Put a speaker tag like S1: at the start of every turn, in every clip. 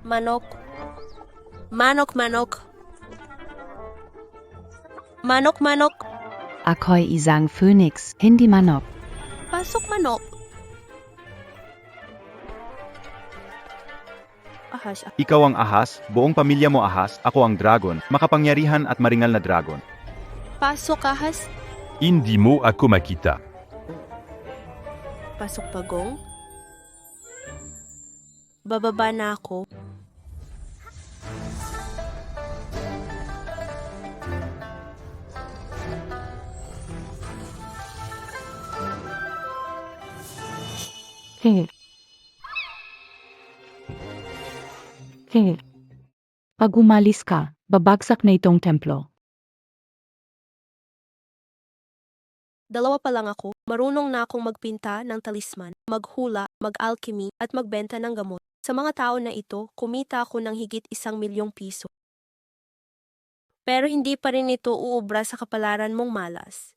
S1: Manok. Manok, manok. Manok, manok.
S2: Ako'y isang phoenix, hindi manok.
S1: Pasok, manok. Ahas.
S3: Ikaw ang ahas, buong pamilya mo ahas, ako ang dragon, makapangyarihan at maringal na dragon.
S1: Pasok, ahas.
S4: Hindi mo ako makita.
S1: Pasok, pagong. Bababa na ako.
S2: Pag umalis ka, babagsak na itong templo.
S1: Dalawa pa lang ako. Marunong na akong magpinta ng talisman, maghula, mag-alchemy, at magbenta ng gamot. Sa mga tao na ito, kumita ako ng higit 1,000,000 piso. Pero hindi pa rin ito uubra sa kapalaran mong malas.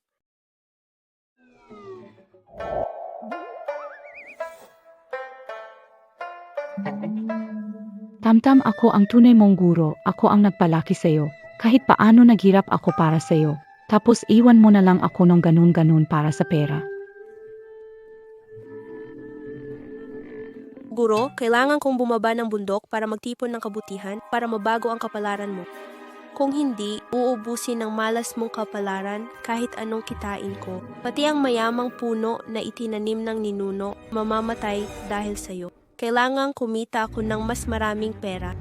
S2: Tamtam, ako ang tunay mong guro, ako ang nagpalaki sa'yo. Kahit paano naghirap ako para sa'yo. Tapos iwan mo na lang ako ng ganun-ganun para sa pera.
S1: Guro, kailangan kong bumaba ng bundok para magtipon ng kabutihan para mabago ang kapalaran mo. Kung hindi, uubusin ng malas mong kapalaran kahit anong kitain ko. Pati ang mayamang puno na itinanim ng ninuno, mamamatay dahil sa'yo. Kailangan kumita ako ng mas maraming pera.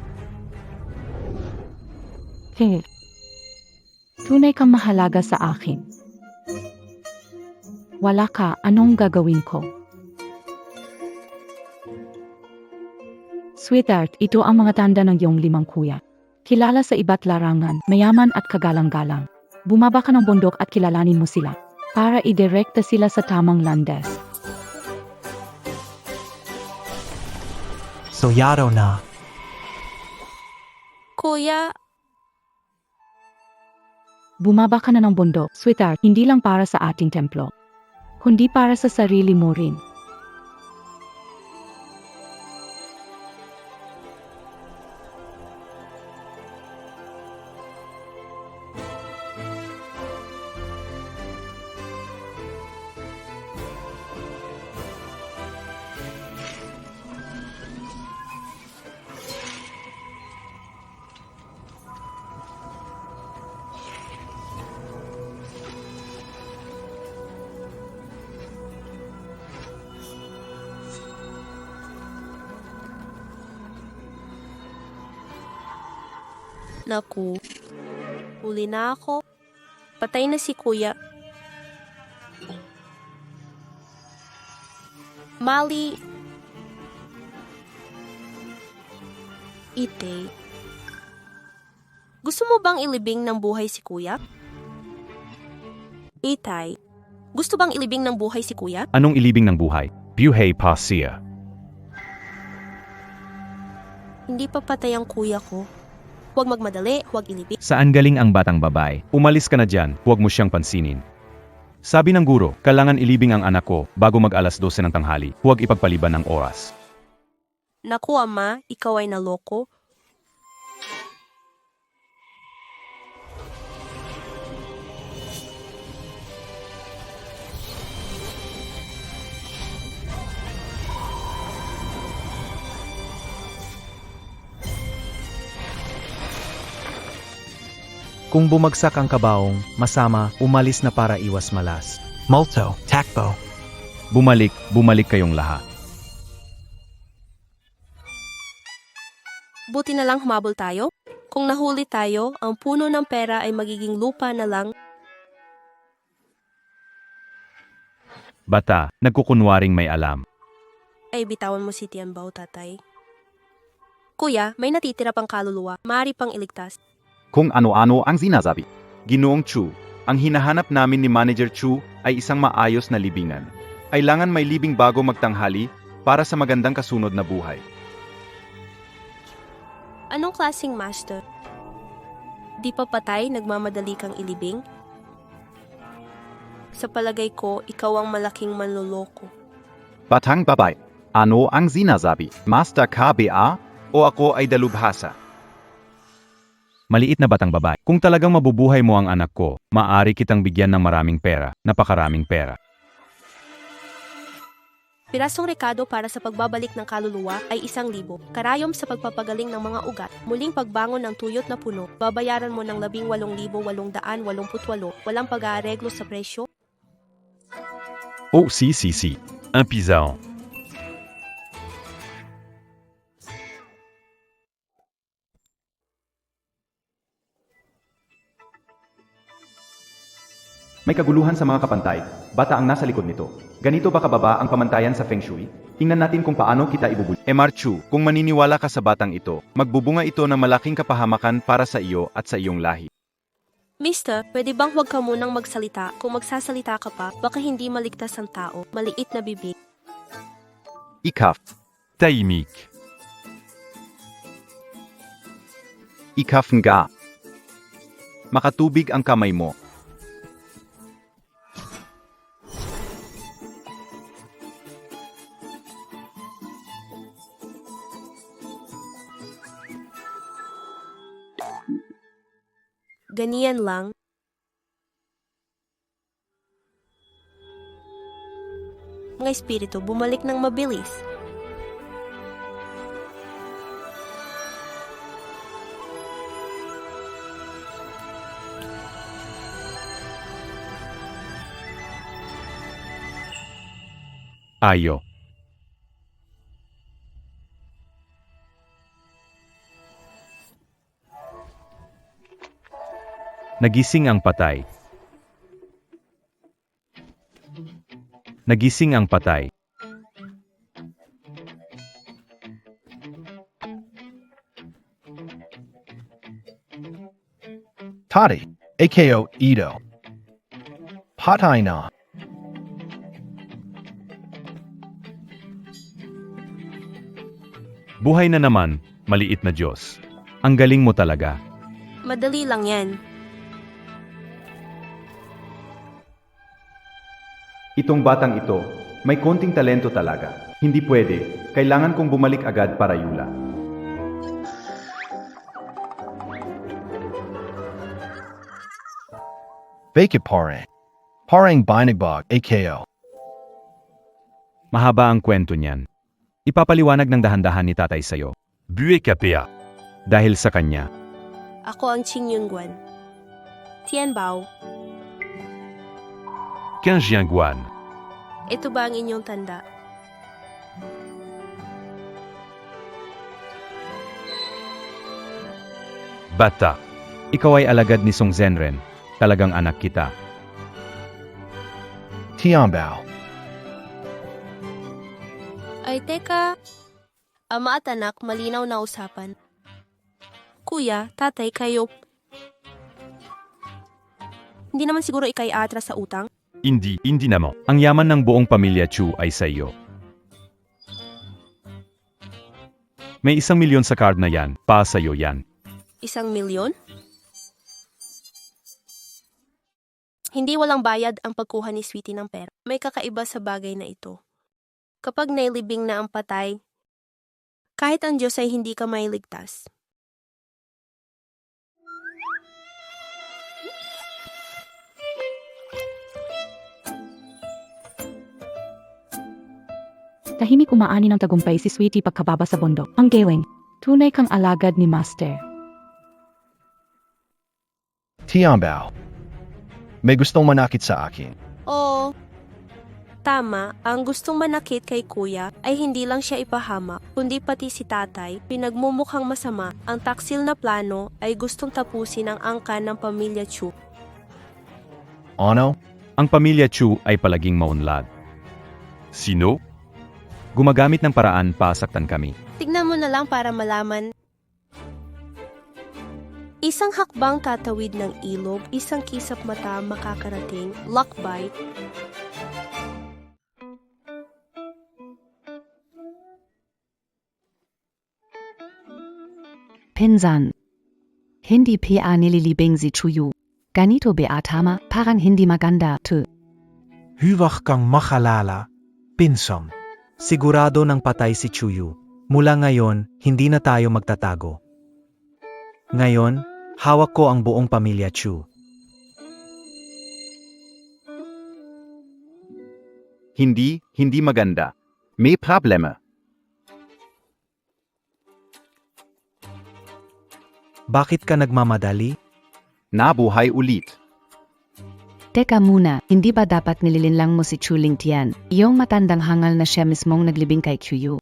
S2: Tunay kang mahalaga sa akin. Wala ka, anong gagawin ko? Sweetheart, ito ang mga tanda ng iyong 5 kuya. Kilala sa iba't larangan, mayaman at kagalang-galang. Bumaba ka ng bundok at kilalanin mo sila para idirekta sila sa tamang landas.
S5: Soyado na.
S1: Kuya,
S2: Bumaba ka na ng bundok, sweetheart, hindi lang para sa ating templo, kundi para sa sarili mo rin.
S1: naku. Huli na ako. Patay na si kuya. Mali. Ite. Gusto mo bang ilibing ng buhay si kuya? Itay. Gusto bang ilibing ng buhay si kuya?
S4: Anong ilibing ng buhay? Buhay pa siya.
S1: Hindi pa patay ang kuya ko. Huwag magmadali, huwag ilibing.
S4: Saan galing ang batang babae? Umalis ka na dyan, huwag mo siyang pansinin. Sabi ng guro, kailangan ilibing ang anak ko bago mag-alas 12 ng tanghali. Huwag ipagpaliban ng oras.
S1: Naku ama, ikaw ay naloko.
S5: Kung bumagsak ang kabaong, masama, umalis na para iwas malas. Multo, takbo.
S4: Bumalik kayong lahat.
S1: Buti na lang humabol tayo. Kung nahuli tayo, ang puno ng pera ay magiging lupa na lang.
S4: Bata, nagkukunwaring may alam.
S1: Ay bitawan mo si Tianbao, tatay. Kuya, may natitira pang kaluluwa. Maaari pang iligtas.
S3: Kung ano-ano ang sinasabi. Ginoong Chu, ang hinahanap namin ni Manager Chu ay isang maayos na libingan. Kailangan may libing bago magtanghali para sa magandang kasunod na buhay.
S1: Anong klaseng master? Di pa patay, nagmamadali kang ilibing? Sa palagay ko, ikaw ang malaking manloloko.
S3: Batang babae, ano ang sinasabi? Master KBA o ako ay dalubhasa.
S4: Maliit na batang babae. Kung talagang mabubuhay mo ang anak ko, maaari kitang bigyan ng maraming pera, napakaraming pera.
S1: Pirasong rekado para sa pagbabalik ng kaluluwa ay 1,000. Karayom sa pagpapagaling ng mga ugat. Muling pagbangon ng tuyot na puno. Babayaran mo ng 18,888. Walang pag-aareglo sa presyo.
S4: Oh, si. Un pizza.
S3: May kaguluhan sa mga kapantay. Bata ang nasa likod nito. Ganito ba kababa ang pamantayan sa Feng Shui? Tingnan natin kung paano kita ibubuli. Chu, kung maniniwala ka sa batang ito, magbubunga ito ng malaking kapahamakan para sa iyo at sa iyong lahi.
S1: Mister, pwede bang huwag ka munang magsalita? Kung magsasalita ka pa, baka hindi maligtas ang tao. Maliit na bibig.
S3: Ikaf.
S4: Tahimik.
S3: Ikaf nga. Makatubig ang kamay mo.
S1: Ganiyan lang. Mga espiritu, bumalik ng mabilis.
S4: Ayo. Nagising ang patay. Nagising ang patay.
S6: Toddy, AKO Ito. Patay na.
S4: Buhay na naman, maliit na Diyos. Ang galing mo talaga.
S1: Madali lang yan.
S3: Itong batang ito, may konting talento talaga. Hindi pwede, kailangan kong bumalik agad para Yula.
S6: Bakit parang? Parang binagbag AKO.
S4: Mahaba ang kwento niyan. Ipapaliwanag ng dahan-dahan ni tatay sa'yo. Bue kapea. Dahil sa kanya.
S1: Ako ang Qing Yunguan. Tianbao,
S4: 15 Jiangguan.
S1: ito ba ang inyong tanda?
S4: Bata. Ikaw ay alagad ni Song Zhenren. Talagang anak kita.
S6: Tianbao.
S1: Ay teka, ama at anak, malinaw na usapan. Kuya, tatay, kayo. Hindi naman siguro ikay atras sa utang?
S4: Hindi na mo. Ang yaman ng buong pamilya Chu ay sa iyo. May 1,000,000 sa card na yan, pa sa'yo yan.
S1: 1,000,000? Hindi walang bayad ang pagkuha ni Sweetie ng pera. May kakaiba sa bagay na ito. Kapag nailibing na ang patay, kahit ang Diyos ay hindi ka mailigtas.
S2: Tahimik umaani ng tagumpay si Sweetie pagkababa sa bundok. Ang geweng, tunay kang alagad ni Master.
S6: Tianbao. May gustong manakit sa akin.
S1: Oo, tama, ang gustong manakit kay kuya ay hindi lang siya ipahama, kundi pati si tatay, pinagmumukhang masama, ang taksil na plano ay gustong tapusin ang angkan ng pamilya Chu.
S6: Ano?
S4: Ang pamilya Chu ay palaging maunlad. Sino? Gumagamit ng paraan pasaktan kami.
S1: Tignan mo na lang para malaman. Isang hakbang tatawid ng ilog, isang kisap mata makakarating, lakbay.
S7: Pinsan. Hindi pa nililibing si Chuyu. Ganito beatama, parang hindi maganda to.
S5: Huwag kang makalala. Pinsan. Sigurado ng patay si Chuyu. Mula ngayon, hindi na tayo magtatago. Ngayon, hawak ko ang buong pamilya Chu.
S3: Hindi maganda. May problema.
S5: Bakit ka nagmamadali?
S3: Nabuhay ulit.
S7: Teka muna, hindi ba dapat nililinlang mo si Chu Lingtian? Iyong matandang hangal na siya mismong naglibing kay Qiu.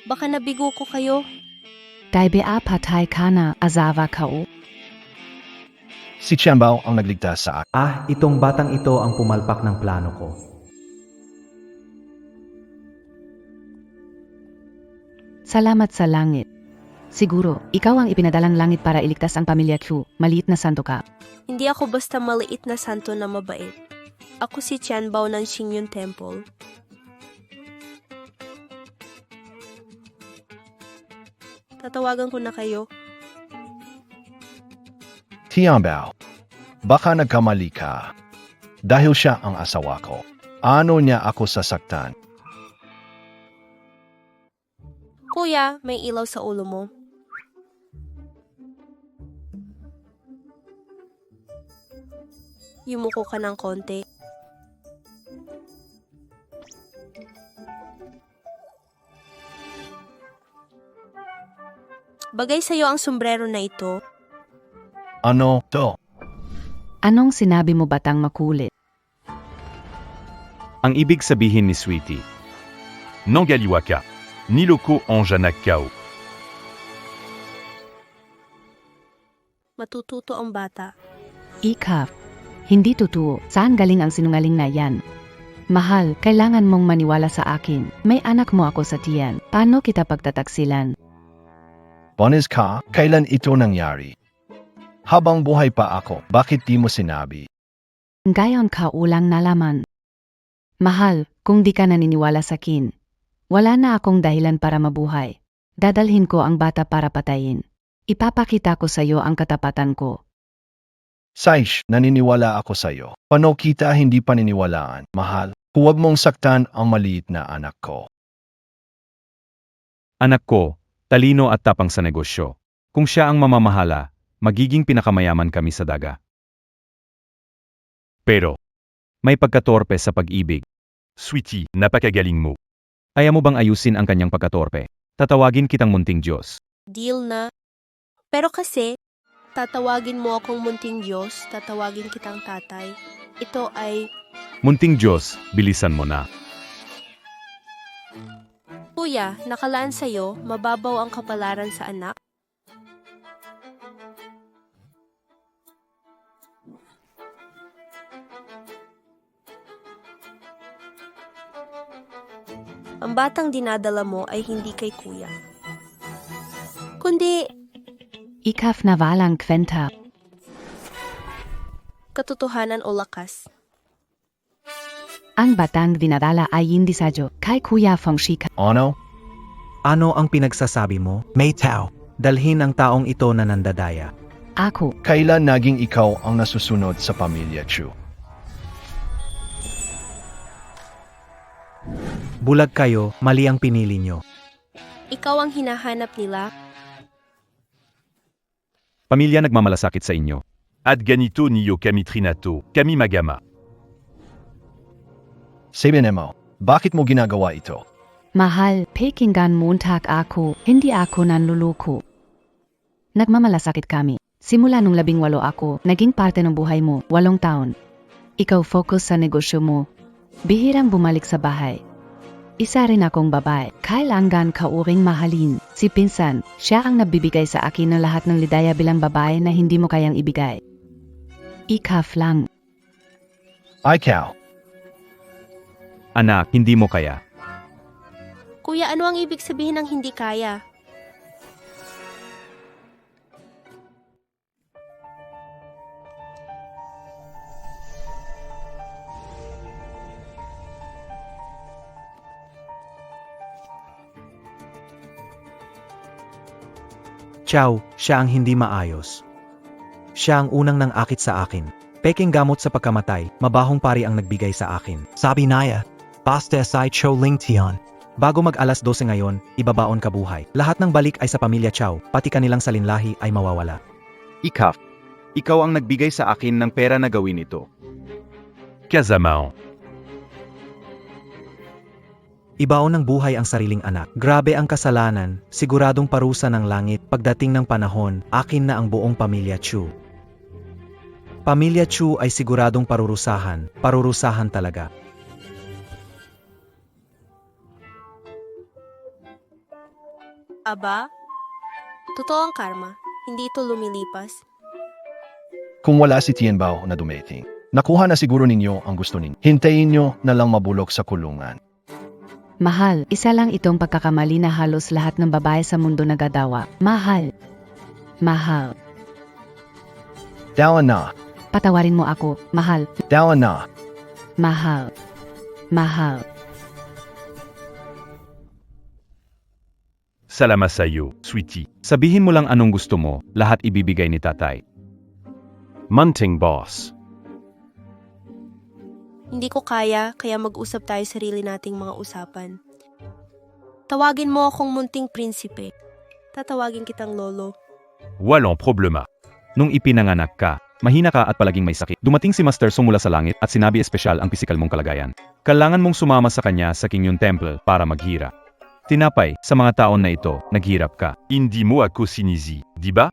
S1: Baka nabigo ko kayo.
S7: Dai bea patay ka na, azawa ka o.
S6: Si Qianbao ang nagligtas sa akin.
S5: Itong batang ito ang pumalpak ng plano ko.
S7: Salamat sa langit. Siguro, ikaw ang ipinadalang langit para iligtas ang pamilya Qiu. Maliit na santo ka.
S1: Hindi ako basta maliit na santo na mabait. Ako si Qianbao ng Xingyun Temple. Tatawagan ko na kayo.
S6: Tianbao, baka nagkamali ka. Dahil siya ang asawa ko. Ano niya ako sasaktan?
S1: Kuya, may ilaw sa ulo mo. Yumuko ka ng konti. Bagay sa'yo ang sombrero na ito.
S6: Ano to?
S7: Anong sinabi mo batang makulit?
S4: Ang ibig sabihin ni Sweetie. Nangaliwa ka. Niloko ang janak kao.
S1: Matututo ang bata.
S7: Ikaf. Hindi totoo. Saan galing ang sinungaling na yan? Mahal, kailangan mong maniwala sa akin. May anak mo ako sa tiyan. Paano kita pagtataksilan?
S6: Bonis ka, kailan ito nangyari? Habang buhay pa ako, bakit di mo sinabi?
S7: Ngayon ka ulang nalaman. Mahal, kung di ka naniniwala sa akin, wala na akong dahilan para mabuhay. Dadalhin ko ang bata para patayin. Ipapakita ko sa iyo ang katapatan ko.
S6: Saish, naniniwala ako sa iyo. Paano kita hindi paniniwalaan? Mahal, huwag mong saktan ang maliit na anak ko.
S4: Anak ko, talino at tapang sa negosyo. Kung siya ang mamamahala, magiging pinakamayaman kami sa daga. Pero, may pagkatorpe sa pag-ibig. Sweetie, napakagaling mo. Ayaw mo bang ayusin ang kanyang pagkatorpe? Tatawagin kitang munting Diyos.
S1: Deal na. Pero kasi, tatawagin mo akong munting Diyos, tatawagin kitang tatay. Ito ay,
S4: Munting Diyos, bilisan mo na.
S1: Kuya, nakalaan sa'yo, mababaw ang kapalaran sa anak. Ang batang dinadala mo ay hindi kay kuya, kundi
S7: Ikaf na walang kwenta.
S1: katotohanan o lakas.
S7: Ang batang dinadala ay hindi sadyo kay Kuya Fengshika.
S6: Ano?
S5: Ano ang pinagsasabi mo? May Tao. Dalhin ang taong ito na nandadaya.
S7: Ako,
S6: Kailan naging ikaw ang nasusunod sa pamilya Chu?
S5: Bulag kayo, mali ang pinili nyo.
S1: Ikaw ang hinahanap nila.
S4: Pamilya nagmamalasakit sa inyo. At ganito niyo kami trinato, kami magama.
S6: Sabihin mo, bakit mo ginagawa ito?
S7: mahal, Pekingan Montag ako, hindi ako nanluloko. Nagmamalasakit kami. Simula nung 18 ako, naging parte ng buhay mo, 8 taon. Ikaw focus sa negosyo mo. Bihirang bumalik sa bahay. Isa rin akong babae, kailangan ka uring mahalin. Si Pinsan, siya ang nabibigay sa akin ng lahat ng lidaya bilang babae na hindi mo kayang ibigay. Ikaf lang.
S6: Ikaw,
S4: Anak, hindi mo kaya.
S1: Kuya, ano ang ibig sabihin ng hindi kaya?
S5: Chow, siya ang hindi maayos. Siya ang unang nang akit sa akin. Peking gamot sa pagkamatay, mabahong pari ang nagbigay sa akin.
S8: Sabi Naya, basta sai Cho Ling Tian.
S5: Bago mag alas 12 ngayon, ibabaon ka buhay. Lahat ng balik ay sa pamilya Chow, pati kanilang salinlahi ay mawawala.
S3: Ikaf, ikaw ang nagbigay sa akin ng pera na gawin ito.
S4: Kazamao.
S5: Ibaon ng buhay ang sariling anak. Grabe ang kasalanan, siguradong parusa ng langit. Pagdating ng panahon, akin na ang buong pamilya Chu. Pamilya Chu ay siguradong parurusahan talaga.
S1: Aba, totoo ang karma. Hindi ito lumilipas.
S6: Kung wala si Tianbao na dumating, nakuha na siguro ninyo ang gusto ninyo. Hintayin nyo na lang mabulok sa kulungan.
S7: Mahal, isa lang itong pagkakamali na halos lahat ng babae sa mundo nagadawa. Mahal. Mahal.
S6: Dawan na,
S7: Patawarin mo ako, mahal.
S6: dawan na.
S7: Mahal. Mahal.
S4: Salamat sa iyo, sweetie. Sabihin mo lang anong gusto mo, lahat ibibigay ni tatay. Munting boss.
S1: Hindi ko kaya mag-usap tayo sarili nating mga usapan. Tawagin mo akong munting prinsipe. Tatawagin kitang lolo.
S4: Walang problema. Nung ipinanganak ka, mahina ka at palaging may sakit. Dumating si Master Song mula sa langit at sinabi espesyal ang pisikal mong kalagayan. Kailangan mong sumama sa kanya sa Kingyun Temple para maghira. Tinapay, sa mga taon na ito, naghirap ka. Hindi mo ako sinisi, di ba?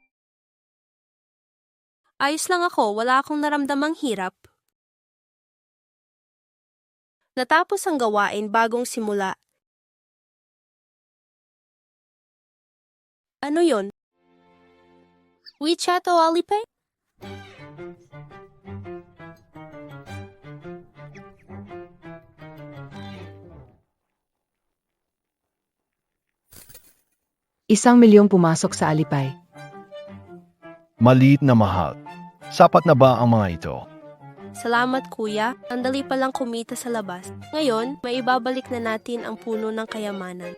S1: Ayos lang ako, wala akong naramdamang hirap. Natapos ang gawain bagong simula. Ano yon? WeChat o Alipay?
S2: ₱1,000,000 pumasok sa Alipay.
S6: Maliit na mahal. Sapat na ba ang mga ito?
S1: Salamat kuya, ang dali palang kumita sa labas. Ngayon, maibabalik na natin ang puno ng kayamanan.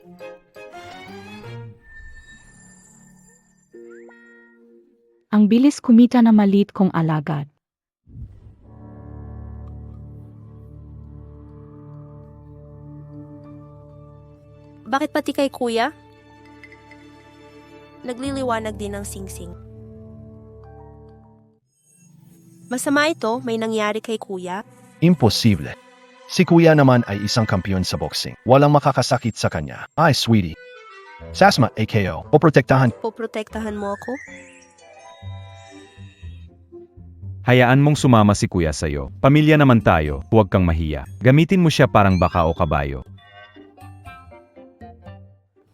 S2: Ang bilis kumita na maliit kong alagad.
S1: Bakit pati kay kuya? Nagliliwanag din ang singsing. Masama ito, may nangyari kay kuya.
S6: Imposible. Si kuya naman ay isang kampiyon sa boxing. Walang makakasakit sa kanya. Ay, sweetie. Sasma, AKO. Poprotektahan.
S1: Poprotektahan mo ako?
S4: Hayaan mong sumama si kuya sa'yo. Pamilya naman tayo, huwag kang mahiya. Gamitin mo siya parang baka o kabayo.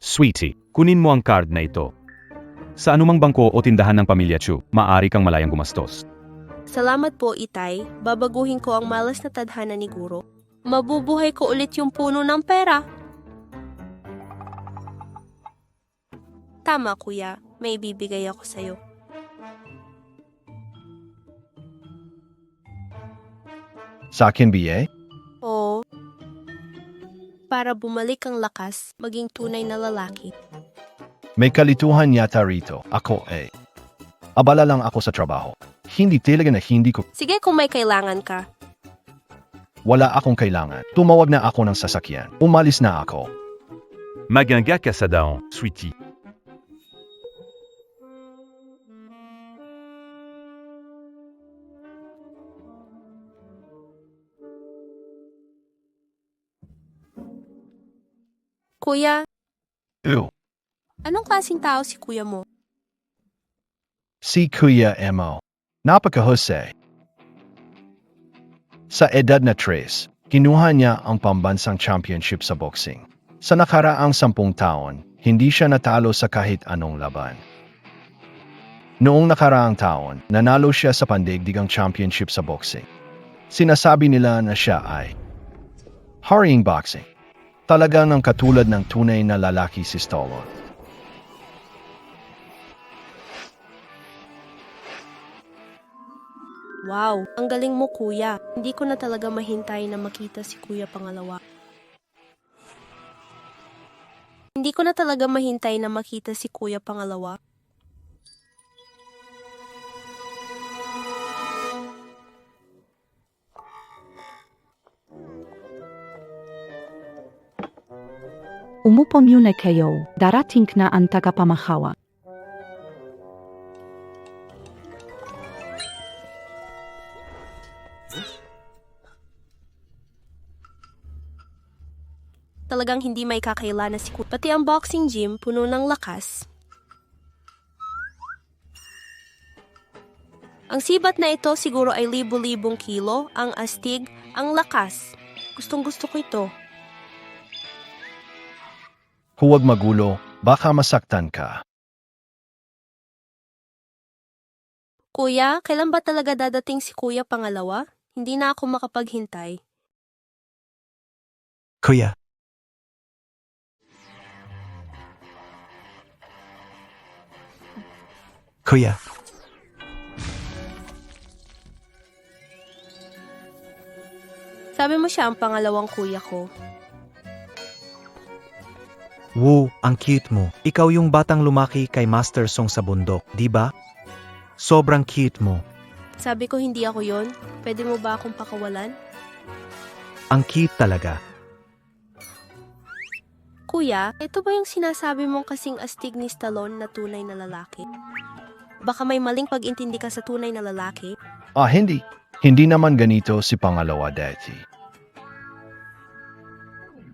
S4: Sweetie, kunin mo ang card na ito. Sa anumang bangko o tindahan ng pamilya Chu, maaari kang malayang gumastos.
S1: Salamat po, Itay. Babaguhin ko ang malas na tadhana ni Guro. Mabubuhay ko ulit yung puno ng pera. Tama, kuya. May ibibigay ako sa'yo.
S6: Sa akin, BA?
S1: Oo. Para bumalik ang lakas, maging tunay na lalaki.
S6: May kalituhan yata rito. Ako eh. Abala lang ako sa trabaho. Hindi talaga na hindi ko.
S1: Sige kung may kailangan ka.
S6: Wala akong kailangan. Tumawag na ako ng sasakyan. Umalis na ako.
S4: Maganga ka sa daon, sweetie.
S1: Kuya,
S6: Ew.
S1: anong klaseng tao si kuya mo?
S6: Si Kuya Emo. Napakahusay. Sa edad na 3, kinuha niya ang pambansang championship sa boxing. Sa nakaraang 10 taon, hindi siya natalo sa kahit anong laban. Noong nakaraang taon, nanalo siya sa pandaigdigang championship sa boxing. Sinasabi nila na siya ay haring boxing. Talagang ng katulad ng tunay na lalaki si Stallone.
S1: Wow, ang galing mo kuya. Hindi ko na talaga mahintay na makita si kuya pangalawa. Hindi ko na talaga mahintay na makita si kuya pangalawa.
S2: Umupo muna kayo, darating na ang tagapamahawa.
S1: Talagang hindi may kakaila na si Kuya. Pati ang boxing gym puno ng lakas. Ang sibat na ito siguro ay libu-libong kilo, ang astig, ang lakas. Gustong-gusto ko ito.
S6: Huwag magulo, baka masaktan ka.
S1: Kuya, kailan ba talaga dadating si Kuya pangalawa? Hindi na ako makapaghintay.
S8: Kuya. Kuya.
S1: Sabi mo siya ang pangalawang kuya ko.
S5: Woo, ang cute mo. Ikaw yung batang lumaki kay Master Song sa bundok, di ba? Sobrang cute mo.
S1: Sabi ko hindi ako yon. Pwede mo ba akong pakawalan?
S5: Ang cute talaga.
S1: Kuya, ito ba yung sinasabi mong kasing astig ni Stallone na tunay na lalaki? Baka may maling pag-intindi ka sa tunay na lalaki?
S6: Hindi. Hindi naman ganito si pangalawa dati.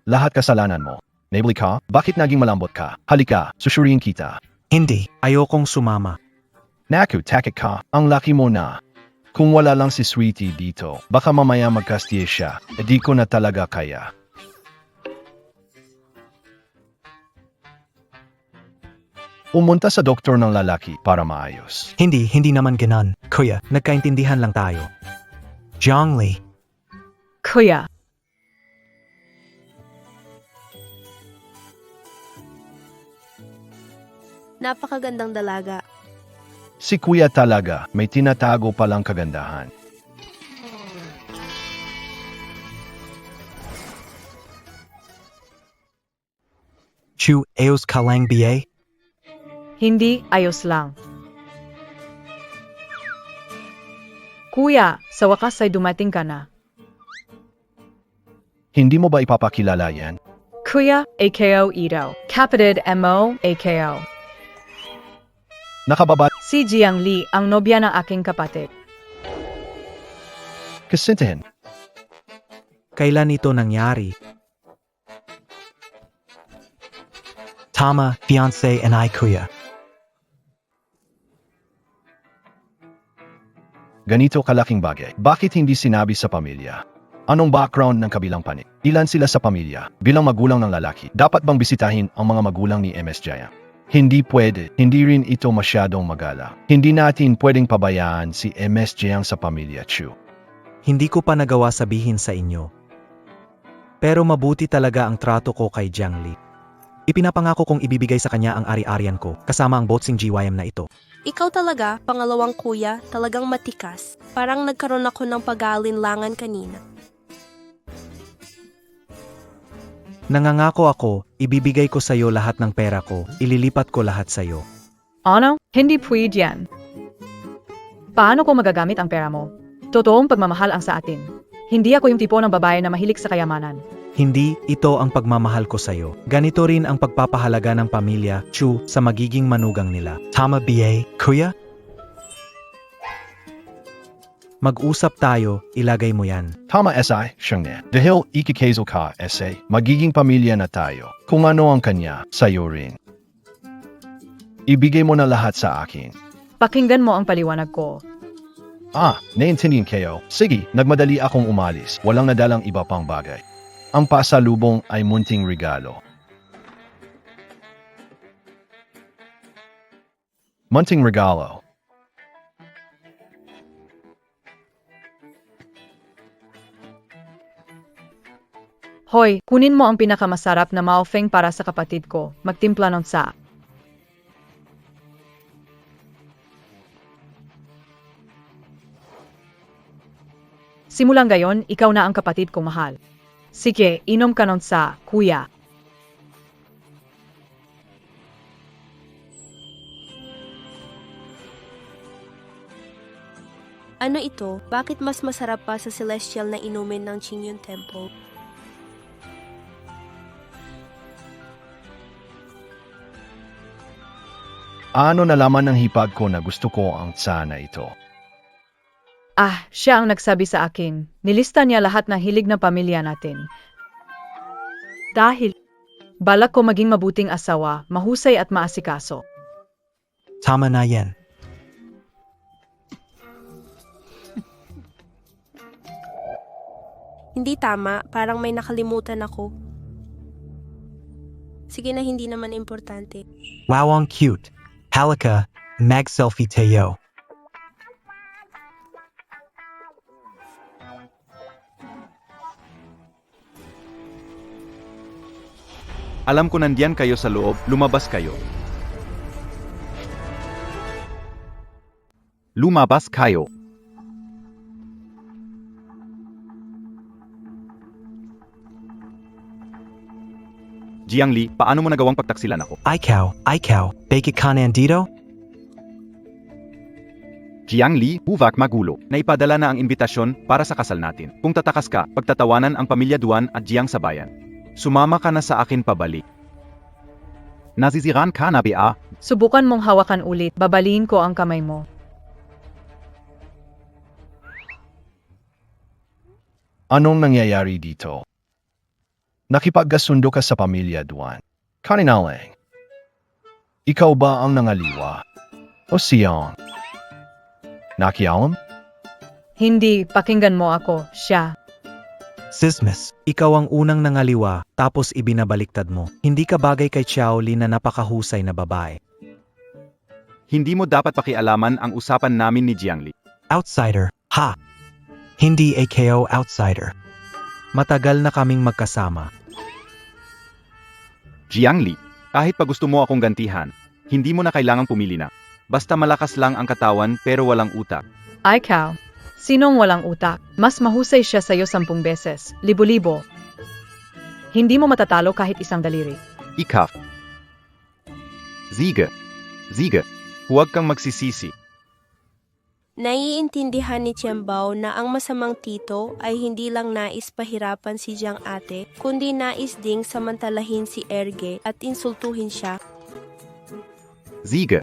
S6: Lahat kasalanan mo. Nabli ka? Bakit naging malambot ka? Halika, susuriin kita.
S5: Hindi, ayokong sumama.
S6: Naku, takik ka. Ang laki mo na. Kung wala lang si Sweetie dito, baka mamaya magkastiye siya. Di ko na talaga kaya. Pumunta sa doktor ng lalaki para maayos.
S8: Hindi naman ganon. Kuya, nagkaintindihan lang tayo. Zhongli.
S2: Kuya,
S1: Napakagandang dalaga.
S6: Si Kuya talaga, may tinatago palang kagandahan.
S8: Chu, ayos ka lang ba?
S2: hindi ayos lang. Kuya, sa wakas ay dumating ka na.
S6: Hindi mo ba ipapakilala yan?
S2: Kuya, AKO Ito. Kapatid Mo, AKO.
S6: Nakababa
S2: Si Jiang Li, ang nobya ng aking kapatid.
S6: kasintihin.
S5: Kailan ito nangyari?
S8: Tama, fiancé and I kuya.
S6: Ganito kalaking bagay. Bakit hindi sinabi sa pamilya? Anong background ng kabilang panig? Ilan sila sa pamilya? Bilang magulang ng lalaki, dapat bang bisitahin ang mga magulang ni MS Jaya? Hindi pwede. Hindi rin ito masyadong magala. Hindi natin pwedeng pabayaan si MS Jaya sa pamilya Chu.
S5: Hindi ko pa nagawa sabihin sa inyo. Pero mabuti talaga ang trato ko kay Jiang Li. Ipinapangako kong ibibigay sa kanya ang ari-arian ko, kasama ang boxing GYM na ito.
S1: Ikaw talaga, pangalawang kuya, talagang matikas. Parang nagkaroon ako ng pag-aalinlangan kanina.
S5: Nangangako ako, ibibigay ko sa iyo lahat ng pera ko, ililipat ko lahat sa iyo.
S2: Ano? Hindi pwede yan. Paano ko magagamit ang pera mo? Totoong pagmamahal ang sa atin. Hindi ako yung tipo ng babae na mahilig sa kayamanan.
S5: Hindi, ito ang pagmamahal ko sa iyo. Ganito rin ang pagpapahalaga ng pamilya, Chu, sa magiging manugang nila.
S8: Tama ba, kuya?
S5: Mag-usap tayo, ilagay mo yan.
S6: Tama SI, siyang ne. Dahil ikikezo ka, SA, magiging pamilya na tayo. Kung ano ang kanya, sa'yo rin. Ibigay mo na lahat sa akin.
S2: Pakinggan mo ang paliwanag ko.
S6: Naintindihan kayo. Sige, nagmadali akong umalis. Walang nadalang iba pang bagay. Ang pasalubong ay munting regalo. Munting regalo.
S2: Hoy, kunin mo ang pinakamasarap na maofeng para sa kapatid ko. Magtimpla ng sa. Simulang gayon, ikaw na ang kapatid ko mahal. Sige, inom ka ng sa, kuya.
S1: Ano ito? Bakit mas masarap pa sa celestial na inumin ng Qingyun Temple?
S6: Ano nalaman ng hipag ko na gusto ko ang tsa na ito?
S9: Siya ang nagsabi sa akin. Nilista niya lahat ng hilig ng pamilya natin. Dahil balak ko maging mabuting asawa, mahusay at maasikaso.
S8: Tama na yan.
S1: Hindi tama, parang may nakalimutan ako. Sige na, hindi naman importante.
S8: Wow, ang cute. Halika, mag-selfie tayo.
S3: Alam ko nandiyan kayo sa loob, lumabas kayo. Lumabas kayo. Jiangli, paano mo nagawang pagtaksilan ako?
S8: Ikaw, bakit ka nandito?
S3: Jiangli, huvak magulo. Naipadala na ang imbitasyon para sa kasal natin. Kung tatakas ka, pagtatawanan ang pamilya Duan at Jiang sa bayan. Sumama ka na sa akin pabalik. Nasisiran ka na ba?
S9: Subukan mong hawakan ulit, babaliin ko ang kamay mo.
S6: Anong nangyayari dito? Nakipagkasundo ka sa pamilya Duan. Kanina lang. Ikaw ba ang nangaliwa? O siyang? Nakialam?
S9: Hindi, pakinggan mo ako, siya.
S5: Sismis, ikaw ang unang nangaliwa, tapos ibinabaliktad mo. Hindi ka bagay kay Xiaoli na napakahusay na babae.
S3: Hindi mo dapat pakialaman ang usapan namin ni Jiangli.
S8: Outsider, ha? Hindi AKO outsider.
S5: Matagal na kaming magkasama.
S3: Jiangli, kahit pa gusto mo akong gantihan, hindi mo na kailangang pumili na. Basta malakas lang ang katawan pero walang utak.
S9: Ikaw, sinong walang utak? Mas mahusay siya sa'yo 10 beses, libo-libo. Hindi mo matatalo kahit isang daliri.
S3: Ikaw. Ziga. Huwag kang magsisisi.
S1: Naiintindihan ni Qianbao na ang masamang tito ay hindi lang nais pahirapan si Jiang ate, kundi nais ding samantalahin si Erge at insultuhin siya.
S3: Ziga.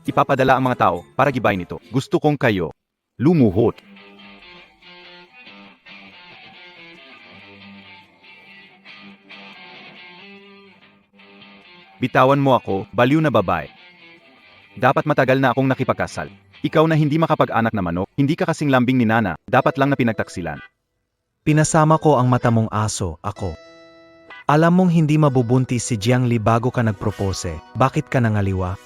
S3: Ipapadala ang mga tao para gibayin ito. Gusto kong kayo. Lumuhot. Bitawan mo ako, baliw na babae. Dapat matagal na akong nakipagkasal. Ikaw na hindi makapag-anak na manok, hindi ka kasing lambing ni Nana, dapat lang na pinagtaksilan.
S5: Pinasama ko ang mata mong aso, ako. Alam mong hindi mabubuntis si Jiangli bago ka nagpropose. Bakit ka nangaliwa?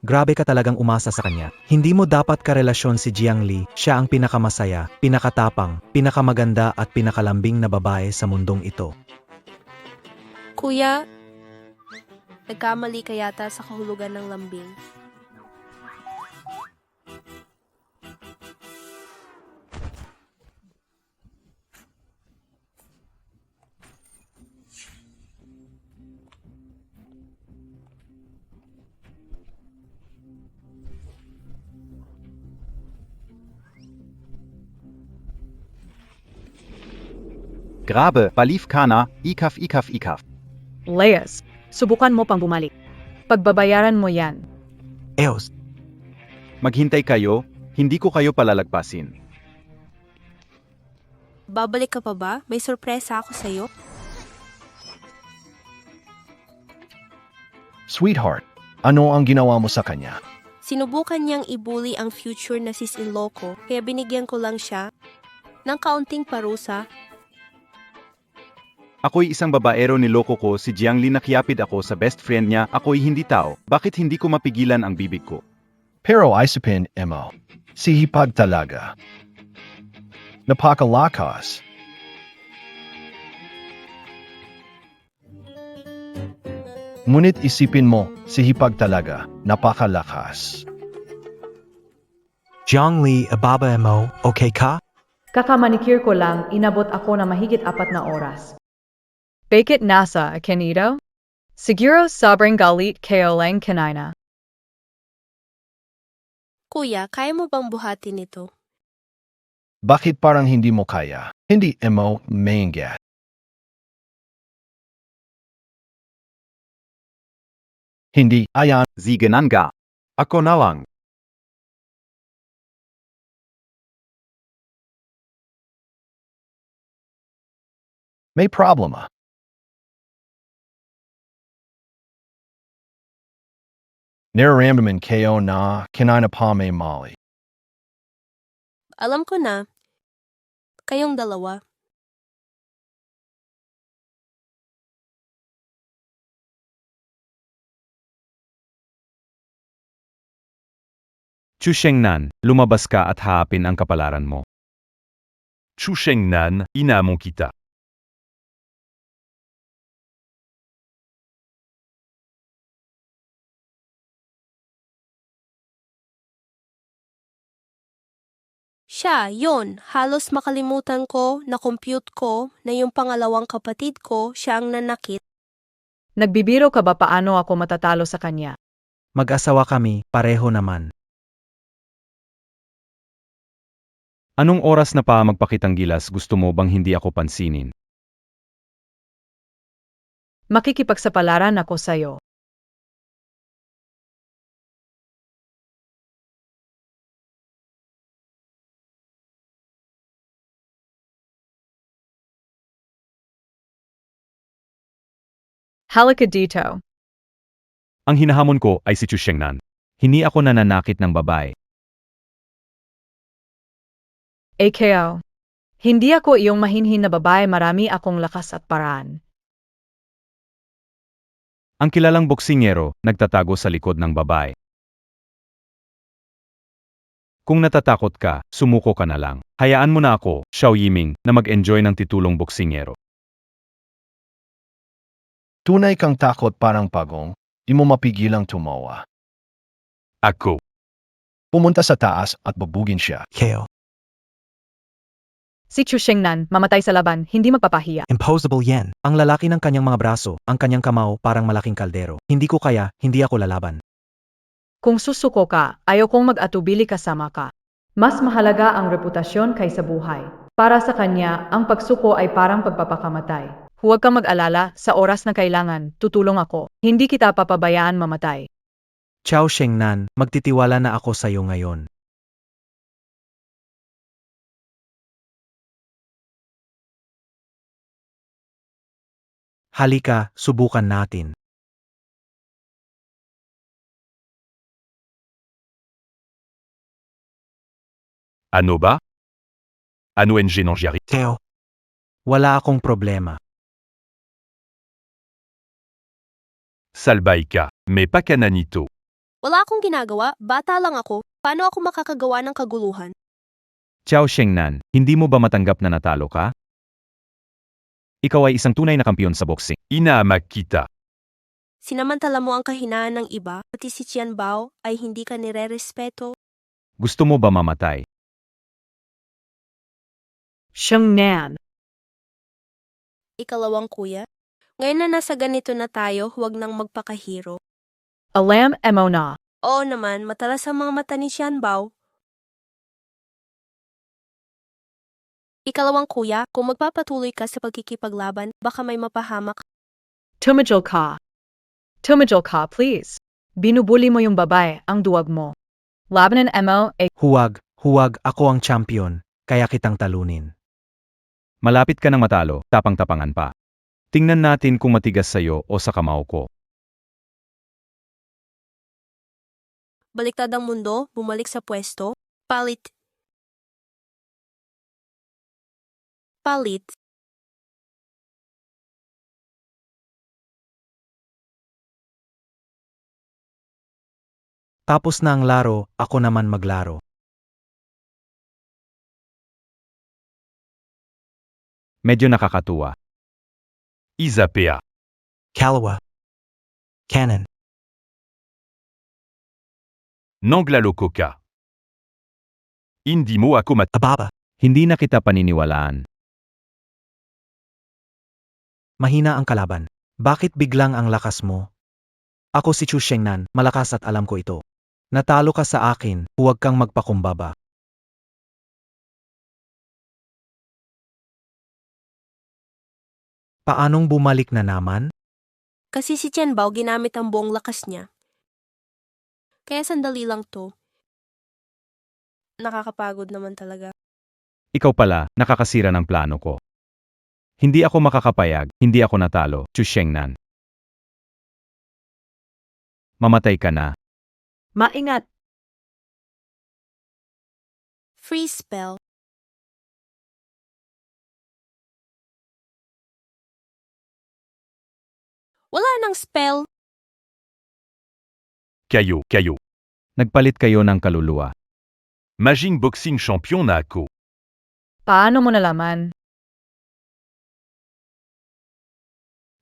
S5: Grabe ka talagang umasa sa kanya. Hindi mo dapat karelasyon si Jiangli, siya ang pinakamasaya, pinakatapang, pinakamaganda at pinakalambing na babae sa mundong ito.
S1: Kuya, nagkamali ka yata sa kahulugan ng lambing.
S3: Grabe, palif ka na, ikaf.
S9: Leas, subukan mo pang bumalik. Pagbabayaran mo yan.
S8: Eos,
S3: Maghintay kayo, hindi ko kayo palalagpasin.
S1: Babalik ka pa ba? May sorpresa ako sa'yo.
S6: Sweetheart, ano ang ginawa mo sa kanya?
S1: Sinubukan niyang ibuli ang future na sis-in-law ko, kaya binigyan ko lang siya ng kaunting parusa.
S3: Ako'y isang babaero niloko ko si Jiangli nakiyapid ako sa best friend niya, ako'y hindi tao, bakit hindi ko mapigilan ang bibig ko?
S6: Pero isipin, Emo, si hipag talaga. Napakalakas. Ngunit isipin mo, si hipag talaga, napakalakas.
S8: Jiangli, ababa mo, okay ka?
S9: Kakamanikir ko lang, inabot ako na mahigit 4 na oras. Bakit nasa akinito? Siguro sobrang galit kayo lang kanina.
S1: Kuya, kaya mo bang buhatin ito?
S6: Bakit parang hindi mo kaya? Hindi, Emo, maingat. Hindi, ayan.
S3: Ziganan ka. Ako na lang.
S6: May problema. Nararamdaman kayo na kinana pa may mali.
S1: Alam ko na. Kayong dalawa.
S4: Chu Shengnan, lumabas ka at haapin ang kapalaran mo. Chu Shengnan, inamon kita.
S1: Siya, yon. Halos makalimutan ko na compute ko na yung pangalawang kapatid ko siya ang nanakit.
S9: Nagbibiro ka ba paano ako matatalo sa kanya?
S5: Mag-asawa kami, pareho naman.
S4: Anong oras na pa magpakitang gilas gusto mo bang hindi ako pansinin?
S9: Makikipagsapalaran ako sa'yo. Halika dito.
S4: Ang hinahamon ko ay si Chu Shengnan. Hindi ako nananakit ng babae.
S9: AKO. Hindi ako iyong mahinhin na babae, marami akong lakas at paraan.
S4: Ang kilalang boksingero, nagtatago sa likod ng babae. Kung natatakot ka, sumuko ka na lang. Hayaan mo na ako, Xiao Yiming, na mag-enjoy ng titulong boksingero.
S6: Tunay kang takot parang pagong, di mo mapigilang tumawa.
S4: Ako.
S6: Pumunta sa taas at bubugin siya.
S8: Kale.
S9: Si Chu Shengnan, mamatay sa laban, hindi magpapahiya.
S8: Impossible yan.
S5: Ang lalaki ng kanyang mga braso, ang kanyang kamao parang malaking kaldero. Hindi ko kaya, hindi ako lalaban.
S9: Kung susuko ka, ayaw kong mag-atubili kasama ka. Mas mahalaga ang reputasyon kaysa buhay. Para sa kanya, ang pagsuko ay parang pagpapakamatay. Huwag kang mag-alala, sa oras na kailangan, tutulong ako. Hindi kita papabayaan mamatay.
S5: Xiao Shengnan, magtitiwala na ako sa iyo ngayon. Halika, subukan natin.
S4: Ano ba? Ano ang ginongyari?
S8: Kale.
S5: Wala akong problema.
S4: Salbay ka, may pa ka na nito.
S1: Wala akong ginagawa, bata lang ako. Paano ako makakagawa ng kaguluhan?
S4: Xiao Shengnan, hindi mo ba matanggap na natalo ka? Ikaw ay isang tunay na kampiyon sa boxing. Inaamak kita.
S1: Sinamantala mo ang kahinaan ng iba, pati si Qian Bao ay hindi ka nire-respeto.
S4: Gusto mo ba mamatay?
S9: Shengnan.
S1: Ikalawang kuya. Ngayon na nasa ganito na tayo, huwag nang magpakahiro.
S9: Alam mo na.
S1: Oo naman, matalas ang mga mata ni Qian Bao. Ikalawang kuya, kung magpapatuloy ka sa pagkikipaglaban, baka may mapahamak.
S9: Tumigil ka. Tumigil ka, please. Binubuli mo yung babae, ang duwag mo. Labanan mo,
S5: Huwag, ako ang champion, kaya kitang talunin.
S4: Malapit ka ng matalo, tapang-tapangan pa. Tingnan natin kung matigas sa'yo o sa kamao ko.
S1: Baliktad ang mundo, bumalik sa pwesto. Palit. Palit.
S5: Tapos na ang laro, ako naman maglaro.
S4: Medyo nakakatuwa. Izapea.
S8: Kalawa. Cannon.
S4: Nanglaloko ka. Hindi mo ako
S8: Ababa.
S4: Hindi na kita paniniwalaan.
S5: Mahina ang kalaban. Bakit biglang ang lakas mo? Ako si Chu Shengnan, malakas at alam ko ito. Natalo ka sa akin, huwag kang magpakumbaba. Paanong bumalik na naman?
S1: Kasi si Chen Bao ginamit ang buong lakas niya. Kaya sandali lang to. Nakakapagod naman talaga.
S4: Ikaw pala, nakakasira ng plano ko. Hindi ako makakapayag, hindi ako natalo, Chu Shengnan. Mamatay ka na.
S9: Maingat!
S1: Freeze spell. Wala nang spell.
S4: Kayo. Nagpalit kayo ng kaluluwa. Maging boxing champion na ako.
S9: Paano mo nalaman?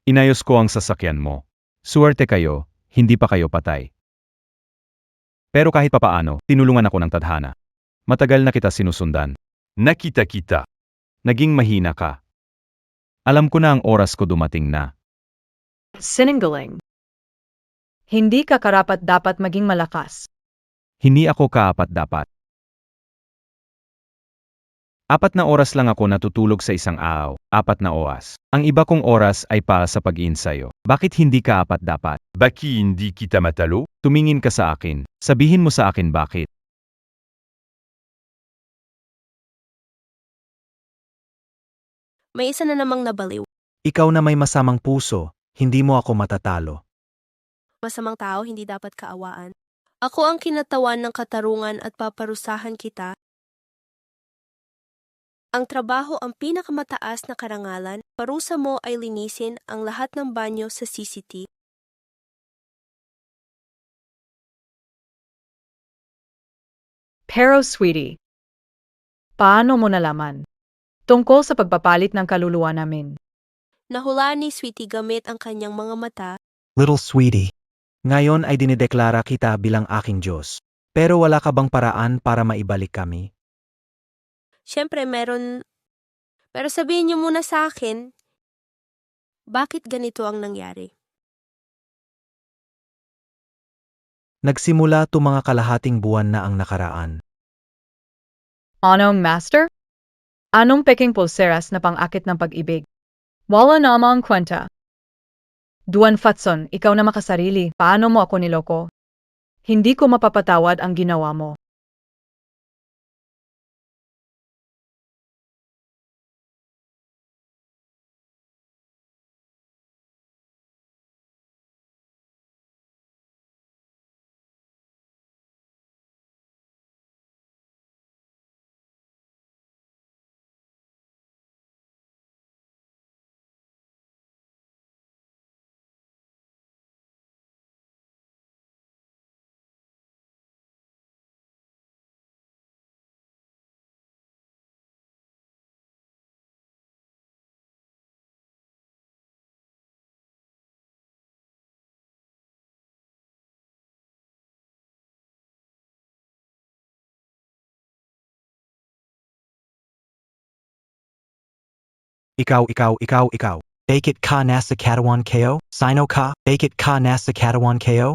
S4: Inayos ko ang sasakyan mo. Suwerte kayo, hindi pa kayo patay. Pero kahit papaano, tinulungan ako ng tadhana. Matagal na kita sinusundan. Nakita kita. Naging mahina ka. Alam ko na ang oras ko dumating na.
S9: Sinungaling. Hindi ka karapat-dapat maging malakas.
S4: Hindi ako kaapat-dapat. 4 na oras lang ako natutulog sa isang araw, 4 na oras. Ang iba kong oras ay para sa pag-iinsayo. Bakit hindi ka apat-dapat? Baki hindi kita matalo? Tumingin ka sa akin. Sabihin mo sa akin bakit.
S1: May isa na namang nabaliw.
S5: Ikaw na may masamang puso, hindi mo ako matatalo.
S1: Masamang tao hindi dapat kaawaan. Ako ang kinatawan ng katarungan at paparusahan kita. Ang trabaho ang pinakamataas na karangalan. Parusa mo ay linisin ang lahat ng banyo sa CCT.
S9: Pero sweetie, paano mo nalaman? Tungkol sa pagpapalit ng kaluluwa namin.
S1: Nahulaan ni Sweetie gamit ang kanyang mga mata.
S8: Little sweetie.
S5: Ngayon ay dinideklara kita bilang aking Diyos. Pero wala ka bang paraan para maibalik kami?
S1: Siyempre meron. Pero sabihin niyo muna sa akin, bakit ganito ang nangyari?
S5: Nagsimula to mga kalahating buwan na ang nakaraan.
S9: Ano, Master? Anong peking pulseras na pang-akit ng pag-ibig? Wala namang kwenta. Duan Fatson, ikaw na makasarili, paano mo ako niloko? Hindi ko mapapatawad ang ginawa mo.
S8: Ikaw. Bakit ka nasa katawan ko? Sino ka? Bakit ka nasa katawan ko?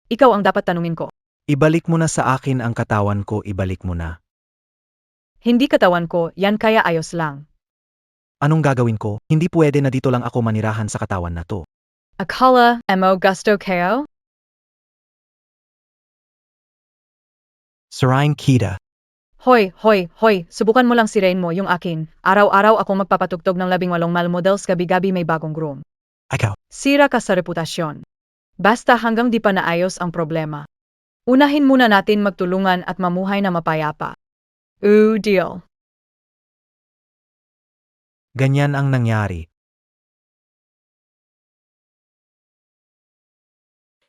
S9: Ikaw ang dapat tanungin ko.
S5: Ibalik mo na sa akin ang katawan ko, ibalik mo na.
S9: Hindi katawan ko, yan kaya ayos lang.
S5: Anong gagawin ko? Hindi pwede na dito lang ako manirahan sa katawan na to.
S9: Akala, mo gusto kayo?
S8: Sarain kita.
S9: Hoy, subukan mo lang sirain mo yung akin. Araw-araw ako magpapatugtog ng 18 male models, gabi-gabi may bagong groom.
S8: Ikaw.
S9: Sira ka sa reputasyon. Basta hanggang di pa naayos ang problema. Unahin muna natin magtulungan at mamuhay na mapayapa. Deal.
S5: Ganyan ang nangyari.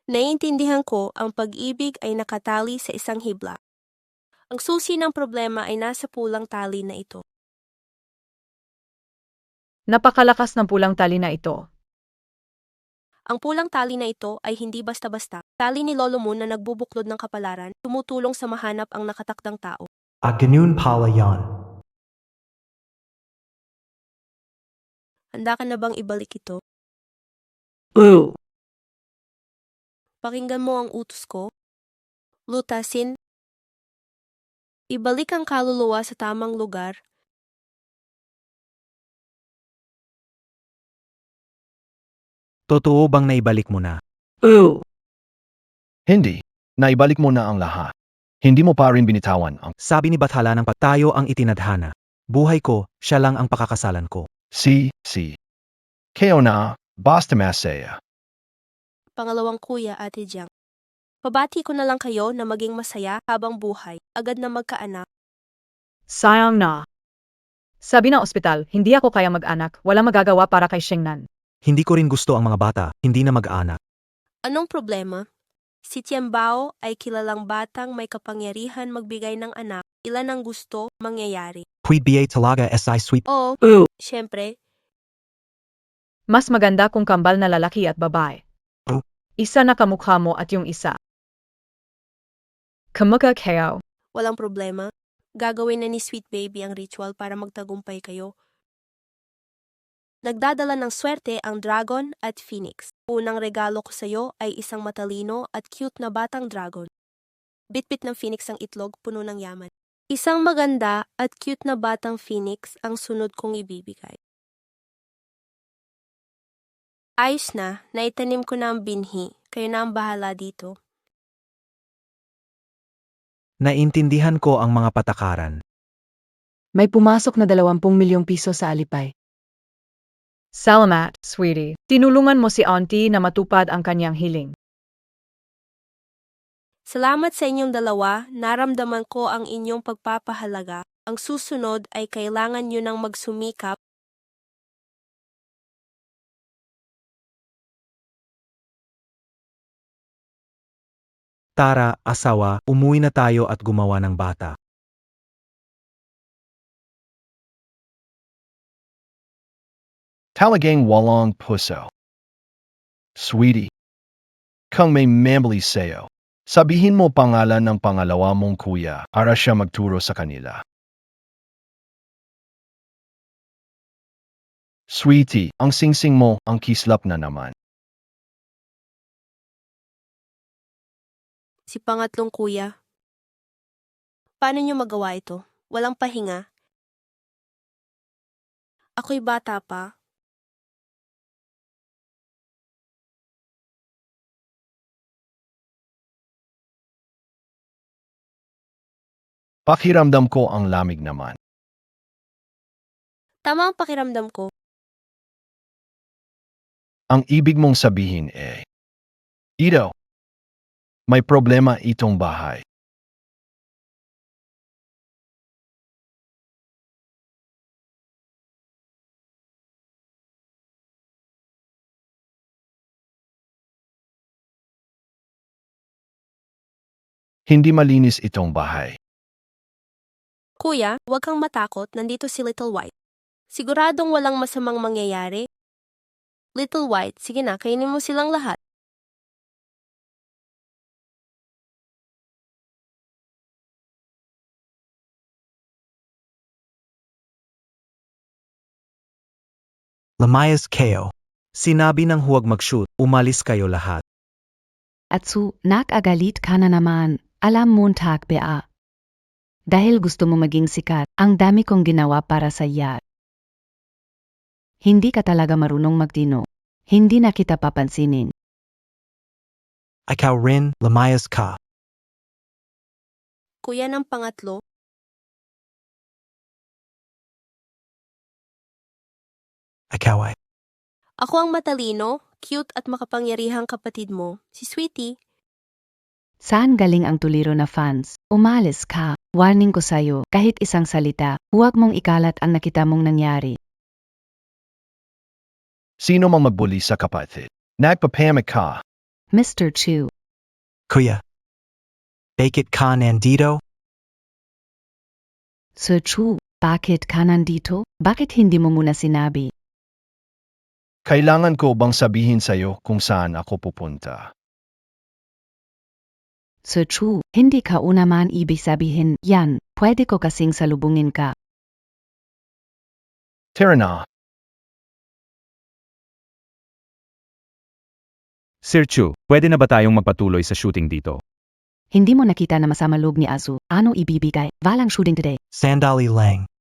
S1: Naiintindihan ko ang pag-ibig ay nakatali sa isang hibla. Ang susi ng problema ay nasa pulang tali na ito.
S9: Napakalakas ng pulang tali na ito.
S1: Ang pulang tali na ito ay hindi basta-basta. Tali ni Lolo Moon na nagbubuklod ng kapalaran, tumutulong sa mahanap ang nakatakdang tao.
S8: Ganun pala yan.
S1: Handa ka na bang ibalik ito? Pakinggan mo ang utos ko. Lutasin. Ibalik ang kaluluwa sa tamang lugar.
S5: Totoo bang naibalik mo na?
S6: Hindi. Naibalik mo na ang lahat. Hindi mo pa rin binitawan ang
S5: Sabi ni Bathala ng tayo ang itinadhana. Buhay ko, siya lang ang pakakasalan ko.
S6: si. Kayo na, basta masaya.
S1: Pangalawang kuya, Ate Jiang. Pabati ko na lang kayo na maging masaya habang buhay, agad na magkaanak.
S9: Sayang na. Sabi ng ospital, hindi ako kaya mag-anak, walang magagawa para kay Shengnan.
S5: Hindi ko rin gusto ang mga bata, hindi na mag-aanak.
S1: Anong problema? Si Tianbao ay kilalang batang may kapangyarihan magbigay ng anak. Ilan ang gusto mangyayari?
S8: Pwede ba talaga SI sweet?
S1: Oo, syempre,
S9: Mas maganda kung kambal na lalaki at babae.
S8: Oh.
S9: Isa na kamukha mo at yung isa. Kamukha kayo.
S1: walang problema. Gagawin na ni Sweet Baby ang ritual para magtagumpay kayo. Nagdadala ng swerte ang dragon at phoenix. Unang regalo ko sa iyo ay isang matalino at cute na batang dragon. Bitbit ng phoenix ang itlog, puno ng yaman. Isang maganda at cute na batang phoenix ang sunod kong ibibigay. Ayos na, naitanim ko na ang binhi. Kayo na ang bahala dito.
S5: Naintindihan ko ang mga patakaran.
S2: May pumasok na 20 milyong piso sa alipay.
S9: Salamat, sweetie. Tinulungan mo si auntie na matupad ang kanyang hiling.
S1: Salamat sa inyong dalawa, naramdaman ko ang inyong pagpapahalaga. Ang susunod ay kailangan nyo nang magsumikap.
S5: Tara, asawa, umuwi na tayo at gumawa ng bata.
S6: Talagang walang puso. Sweetie. Kung may memely sa'yo, sabihin mo pangalan ng pangalawa mong kuya para siya magturo sa kanila. Sweetie, ang singsing mo, ang kislap na naman.
S1: Si pangatlong kuya. Paano nyo magawa ito? Walang pahinga. Ako'y bata pa.
S6: Pakiramdam ko ang lamig naman.
S1: Tama ang pakiramdam ko.
S6: Ang ibig mong sabihin ito. May problema itong bahay. Hindi malinis itong bahay.
S1: Kuya, huwag kang matakot, nandito si Little White. Siguradong walang masamang mangyayari. Little White, sige na, kainin mo silang lahat.
S8: Lamayas kayo.
S5: Sinabi ng huwag mag-shoot, umalis kayo lahat.
S7: Atsu, nakagalit ka na naman. Alam Montag ba? Dahil gusto mo maging sikat, ang dami kong ginawa para sa iya. Hindi ka talaga marunong magtino. Hindi na kita papansinin.
S8: Ikaw rin, lamayas ka.
S1: Kuya ng pangatlo,
S8: Ikaw ay.
S1: ako ang matalino, cute at makapangyarihang kapatid mo, si Sweetie.
S7: Saan galing ang tuliro na fans? Umalis ka. Warning ko sa'yo, kahit isang salita, huwag mong ikalat ang nakita mong nangyari.
S6: Sino mang magbuli sa kapatid? Nagpapayamak ka.
S7: Mr. Chu,
S8: Kuya. Bakit ka nandito?
S7: Sir Chu, bakit ka nandito? Bakit hindi mo muna sinabi?
S6: Kailangan ko bang sabihin sa'yo kung saan ako pupunta?
S7: Sir Chu, hindi ka unaman ibig sabihin, yan, pwede ko kasing salubungin ka.
S6: Tara na.
S4: Sir Chu, pwede na ba tayong magpatuloy sa shooting dito?
S7: Hindi mo nakita na masama loob ni Azu, ano ibibigay? Walang shooting today.
S8: Sandali lang.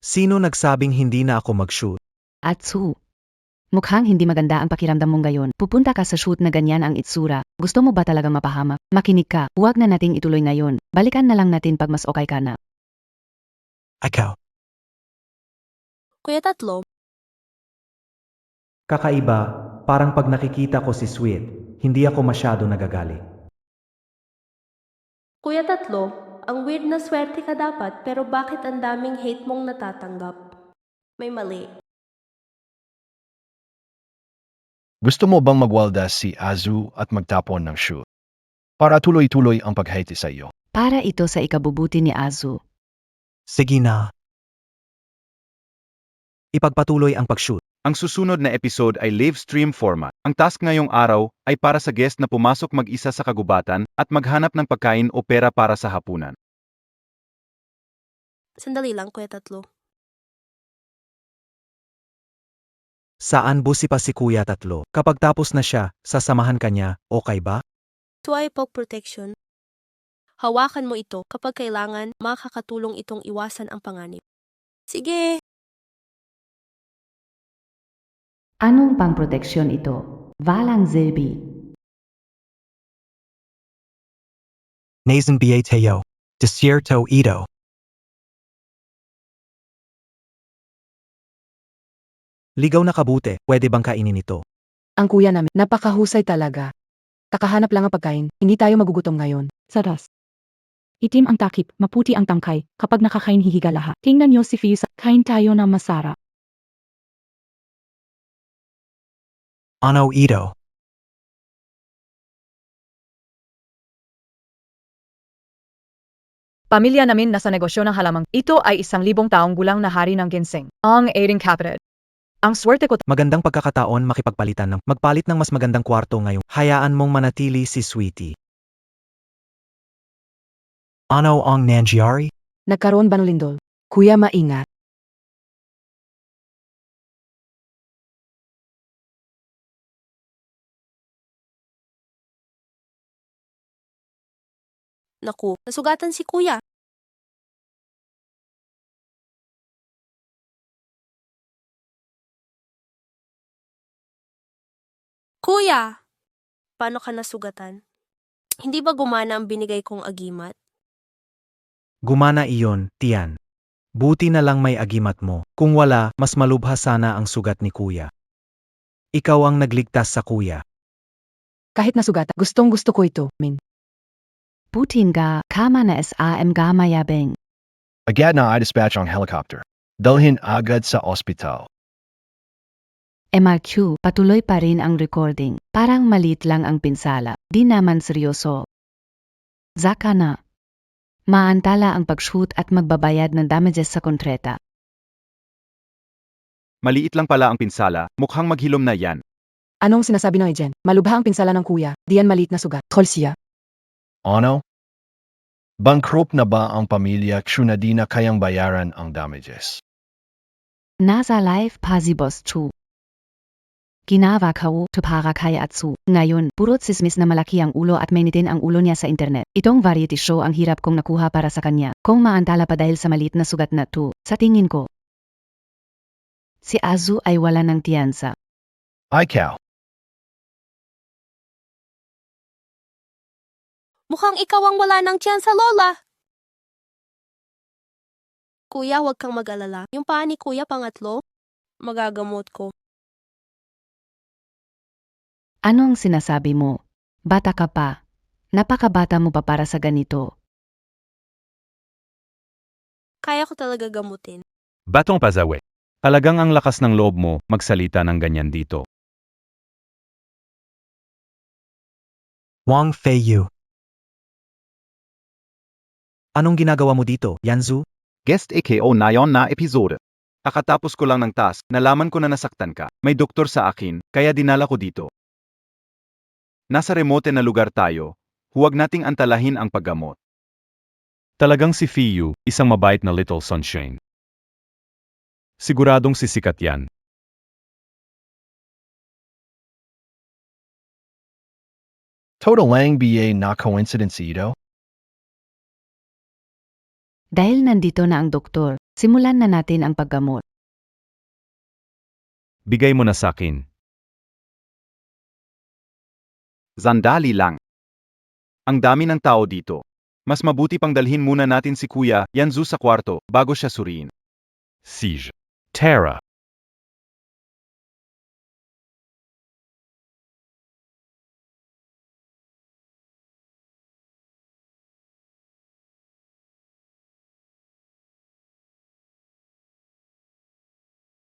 S5: Sino nagsabing hindi na ako mag-shoot?
S7: Atsu. Mukhang hindi maganda ang pakiramdam mong gayon. Pupunta ka sa shoot na ganyan ang itsura. Gusto mo ba talagang mapahamak? Makinig ka, huwag na nating ituloy ngayon. Balikan na lang natin pag mas okay ka na.
S8: Ikaw.
S1: Kuya Tatlo,
S5: Kakaiba, parang pag nakikita ko si Sweet, hindi ako masyado nagagalit.
S1: Kuya Tatlo, ang weird na swerte ka dapat pero bakit ang daming hate mong natatanggap? May mali.
S6: Gusto mo bang magwaldas si Azu at magtapon ng shoot? Para tuloy-tuloy ang paghate sa iyo.
S7: Para ito sa ikabubuti ni Azu.
S8: Sige na.
S5: Ipagpatuloy ang pag-shoot.
S3: Ang susunod na episode ay live stream format. Ang task ngayong araw ay para sa guest na pumasok mag-isa sa kagubatan at maghanap ng pagkain o pera para sa hapunan.
S1: Sandali lang, Kuya Tatlo.
S5: Saan busi pa si Kuya Tatlo? Kapag tapos na siya, sasamahan ka niya, okay ba?
S1: Tuwai Poke Protection. Hawakan mo ito kapag kailangan, makakatulong itong iwasan ang panganib. Sige!
S7: Anong pangproteksyon ito? Walang silbi.
S8: Nazen Teo. Desierto Ito.
S5: Ligaw na kabute, pwede bang kainin ito?
S2: Ang kuya namin, napakahusay talaga. Kakahanap lang ang pagkain, hindi tayo magugutom ngayon. Saras. Itim ang takip, maputi ang tangkay, kapag nakakain hihiga lahat. Tingnan niyo si Fius, kain tayo ng masarap.
S8: Ano Ito.
S9: Pamilya namin nasa negosyo ng halamang. Ito ay 1,000 taong gulang na hari ng ginseng. Ang aiding kapatid. Ang swerte ko
S5: Magandang pagkakataon makipagpalitan ng magpalit ng mas magandang kwarto ngayong hayaan mong manatili si Sweetie.
S8: Ano ang nangyari?
S2: Nagkaroon ba ng lindol? Kuya, maingat.
S1: Naku, nasugatan si Kuya. Kuya! Paano ka nasugatan? Hindi ba gumana ang binigay kong agimat?
S5: Gumana iyon, tiyan. Buti na lang may agimat mo. Kung wala, mas malubha sana ang sugat ni Kuya. Ikaw ang nagligtas sa Kuya.
S2: Kahit nasugatan, gustong gusto ko ito, min.
S7: Putin ga, kama na SM ga mayabeng.
S6: Agad na i-dispatch ang helicopter. Dalhin agad sa ospital.
S7: MRQ, patuloy pa rin ang recording. Parang maliit lang ang pinsala. Di naman seryoso. Zaka na. Maantala ang pag-shoot at magbabayad ng damages sa kontrata.
S3: Maliit lang pala ang pinsala, mukhang maghilom na yan.
S2: Anong sinasabi ng agent? Malubha ang pinsala ng kuya, diyan maliit na sugat. Call siya.
S6: Ano? Bankrupt na ba ang pamilya kung na di na kayang bayaran ang damages?
S7: Nasa live Pazibos 2. Ginawa ko to para kay Atsu. Ngayon, puro sismis na malaki ang ulo at mainitin ang ulo niya sa internet. Itong variety show ang hirap kong nakuha para sa kanya. Kung maantala pa dahil sa maliit na sugat na to, sa tingin ko, si Azu ay wala ng tiyansa.
S6: Ikaw.
S1: Mukhang ikaw ang wala ng tiyan sa lola. Kuya, huwag kang mag-alala. Yung paa ni Kuya pangatlo, magagamot ko.
S7: Anong sinasabi mo? Bata ka pa. Napakabata mo pa para sa ganito.
S1: Kaya ko talaga gamutin.
S4: Batong Pazawe. Talagang ang lakas ng loob mo magsalita ng ganyan dito.
S8: Wang Feiyu.
S5: Anong ginagawa mo dito, Yanzu?
S3: Guest AKO na yon na episode. Kakatapos ko lang ng task, nalaman ko na nasaktan ka. May doktor sa akin, kaya dinala ko dito. Nasa remote na lugar tayo, huwag nating antalahin ang paggamot.
S4: Talagang si Fiyu, isang mabait na little sunshine. Siguradong sisikat yan.
S6: Total lang BA na coincidence ito?
S7: Dahil nandito na ang doktor, simulan na natin ang paggamot.
S4: Bigay mo na sa akin.
S3: Sandali lang. Ang dami ng tao dito. Mas mabuti pang dalhin muna natin si Kuya Yanzu sa kwarto bago siya suriin.
S4: Siege. Tara.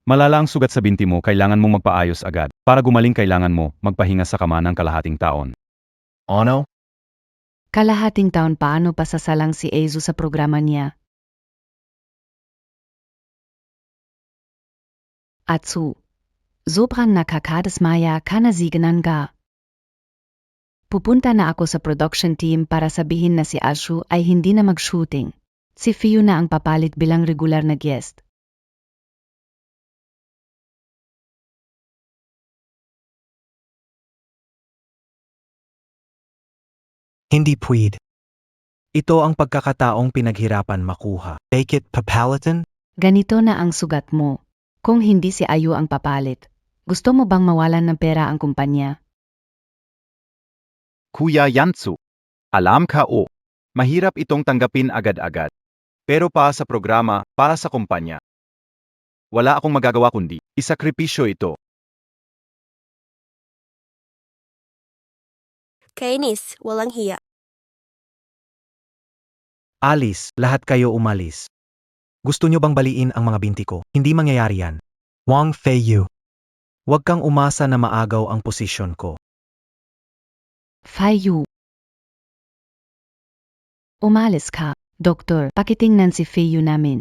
S4: Malala ang sugat sa binti mo, kailangan mong magpaayos agad. Para gumaling kailangan mo magpahinga sa kama ng kalahating taon.
S6: Ano?
S7: Kalahating taon paano pasasalang si Eizu sa programa niya? Atsu. Sobrang nakakadasmaya ka na siganan ka. Pupunta na ako sa production team para sabihin na si Ashu ay hindi na mag-shooting. Si Fiyu na ang papalit bilang regular na guest.
S5: Hindi pwede. Ito ang pagkakataong pinaghirapan makuha. Take it, Papalitan?
S7: Ganito na ang sugat mo. Kung hindi si Ayu ang papalit, gusto mo bang mawalan ng pera ang kumpanya?
S3: Kuya Yanzu, alam ka mahirap itong tanggapin agad-agad. Pero para sa programa, para sa kumpanya. Wala akong magagawa kundi isakripisyo ito.
S1: Kainis, walang hiya.
S5: Alice, lahat kayo umalis. Gusto nyo bang baliin ang mga binti ko? Hindi mangyayari yan. Wang Feiyu. Huwag kang umasa na maagaw ang posisyon ko.
S7: Fiyu. Umalis ka, Doktor. Pakitingnan si Fiyu namin.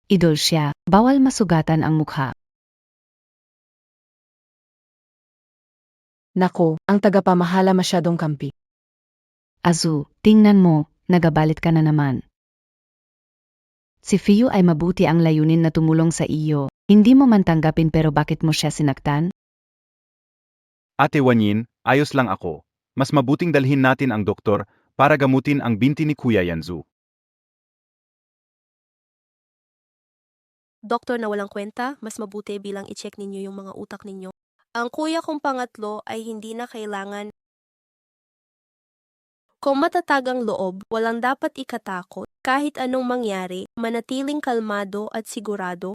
S7: Idol siya, bawal masugatan ang mukha.
S2: Nako, ang tagapamahala masyadong kampi.
S7: Azu, tingnan mo, nagabalit ka na naman. Si Fiyu ay mabuti ang layunin na tumulong sa iyo. Hindi mo man tanggapin pero bakit mo siya sinaktan?
S3: Ate Wanyin, ayos lang ako. Mas mabuting dalhin natin ang doktor para gamutin ang binti ni Kuya Yanzu.
S1: Doktor na walang kwenta, mas mabuti bilang i-check ninyo yung mga utak ninyo. Ang kuya kong pangatlo ay hindi na kailangan. Kung matatag ang loob, walang dapat ikatakot. Kahit anong mangyari, manatiling kalmado at sigurado.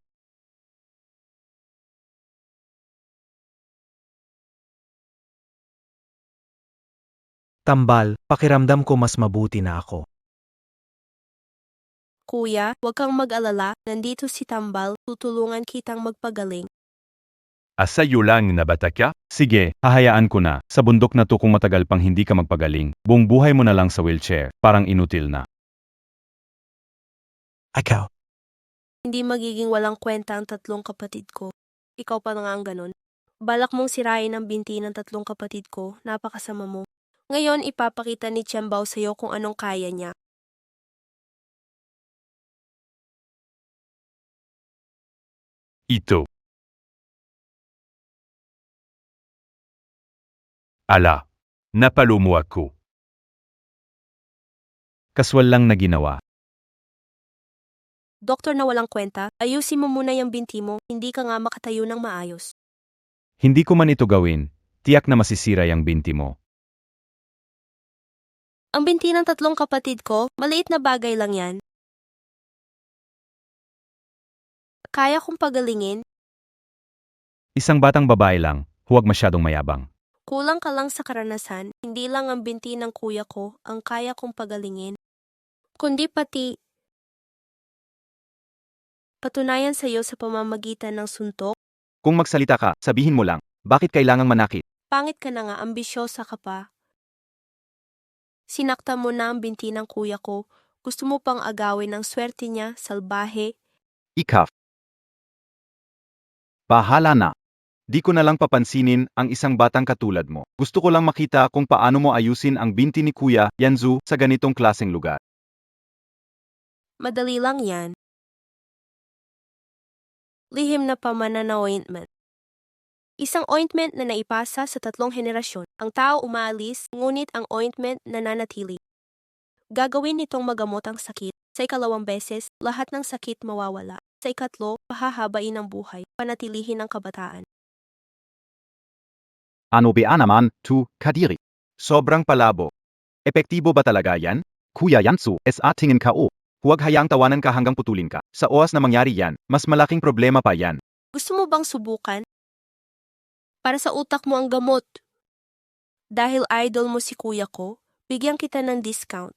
S5: Tambal, pakiramdam ko mas mabuti na ako.
S1: Kuya, huwag kang mag-alala, nandito si Tambal, tutulungan kitang magpagaling.
S4: Asayo lang na bata ka? Sige, hahayaan ko na. Sa bundok na to kung matagal pang hindi ka magpagaling, buong buhay mo na lang sa wheelchair, parang inutil na.
S5: Ikaw.
S1: Hindi magiging walang kwenta ang tatlong kapatid ko. Ikaw pa na nga ang ganun. Balak mong sirain ang binti ng tatlong kapatid ko, napakasama mo. Ngayon ipapakita ni Tiambao sa'yo kung anong kaya niya.
S4: Ito. Ala, napalo mo ako. Kaswal lang na ginawa.
S1: Doktor na walang kwenta, ayusin mo muna yung binti mo, hindi ka nga makatayo ng maayos.
S4: Hindi ko man ito gawin, tiyak na masisira yung binti mo.
S1: Ang binti ng tatlong kapatid ko, maliit na bagay lang yan. Kaya kong pagalingin,
S4: Isang batang babae lang, huwag masyadong mayabang.
S1: kulang ka lang sa karanasan, hindi lang ang binti ng kuya ko ang kaya kong pagalingin, kundi pati patunayan sa'yo sa pamamagitan ng suntok.
S3: Kung magsalita ka, sabihin mo lang, bakit kailangang manakit?
S1: Pangit ka na nga, ambisyosa ka pa. Sinakta mo na ang binti ng kuya ko, gusto mo pang agawin ang swerte niya, salbahe.
S3: Ikaw. Bahala na. Di ko na lang papansinin ang isang batang katulad mo. Gusto ko lang makita kung paano mo ayusin ang binti ni Kuya Yanzu sa ganitong klaseng lugar.
S1: Madali lang yan. Lihim na pamanan na ointment. Isang ointment na naipasa sa tatlong henerasyon. Ang tao umaalis, ngunit ang ointment nananatili. Gagawin nitong magamot ang sakit. Sa ikalawang beses, lahat ng sakit mawawala. Sa ikatlo, pahahabain ang buhay, panatilihin ang kabataan.
S3: Ano ba naman, tu, Kadiri? Sobrang palabo. Epektibo ba talaga yan? Kuya Yansu, tingin ka o. Huwag hayaang tawanan ka hanggang putulin ka. Sa oras na mangyari yan, mas malaking problema pa yan.
S1: Gusto mo bang subukan? Para sa utak mo ang gamot. Dahil idol mo si kuya ko, bigyan kita ng discount.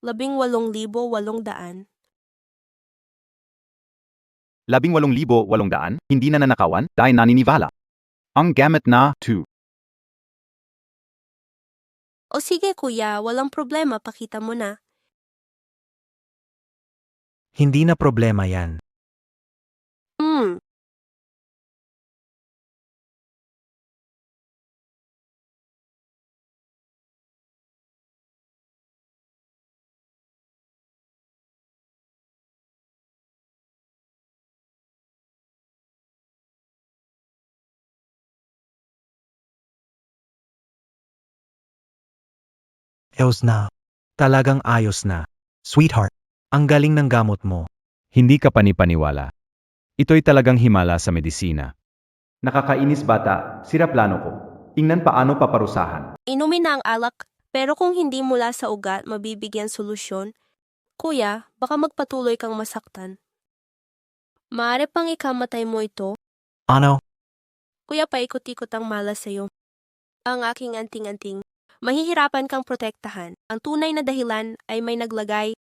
S1: 18,800.
S3: 18,800, hindi na nanakawan, dahil naniniwala. Ang gamit na, tu.
S1: O sige kuya, walang problema, pakita mo na.
S5: Hindi na problema yan.
S1: Hmm,
S5: Eos na. Talagang ayos na. Sweetheart, ang galing ng gamot mo.
S4: Hindi ka panipaniwala. Ito'y talagang himala sa medisina.
S3: Nakakainis bata, sira plano ko. Ingnan paano paparusahan.
S1: inumin na ang alak, pero kung hindi mula sa ugat mabibigyan solusyon, kuya, baka magpatuloy kang masaktan. Maaari pang ikamatay mo ito.
S8: Ano?
S1: Kuya, paikot-ikot ang malas sa'yo. Ang aking anting-anting. Mahihirapan kang protektahan. Ang tunay na dahilan ay may naglagay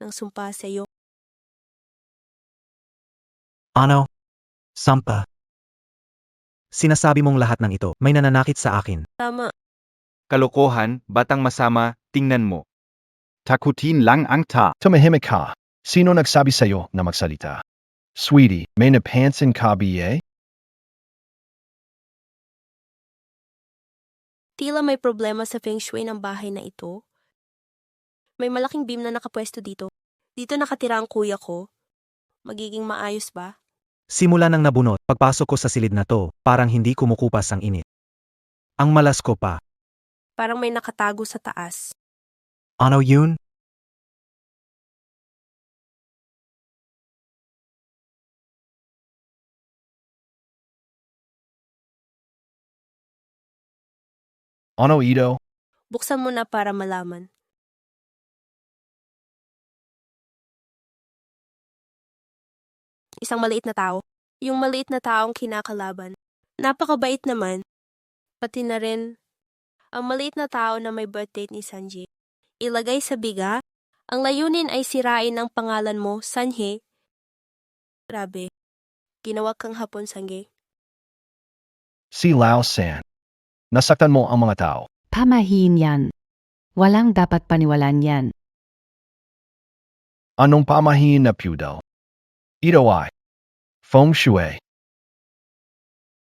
S1: ng sumpa sa'yo.
S8: Ano? Sampa.
S5: Sinasabi mong lahat ng ito, may nananakit sa akin.
S1: Tama.
S3: Kalokohan, batang masama, tingnan mo. Takutin lang ang ta.
S6: Tumahimik ka. Sino nagsabi sa'yo na magsalita? Sweetie, may napansin ka ba?
S1: Tila may problema sa feng shui ng bahay na ito. May malaking beam na nakapwesto dito. Dito nakatira ang kuya ko. Magiging maayos ba?
S5: Simula nang nabunot, pagpasok ko sa silid na to, parang hindi kumukupas ang init. Ang malas ko pa.
S1: Parang may nakatago sa taas.
S8: Ano yun?
S6: Ano ito?
S1: Buksan mo na para malaman. Isang maliit na tao. Yung maliit na taong kinakalaban. Napakabait naman. Pati na rin ang maliit na tao na may birthday ni Sanji. Ilagay sa biga. Ang layunin ay sirain ang pangalan mo, Sanhe. Grabe. Ginawa kang hapon, Sange.
S6: Si Lao San. Nasaktan mo ang mga tao.
S7: Pamahiin yan. Walang dapat paniwalaan yan.
S6: Anong pamahiin na feudal? Ito ay feng shui.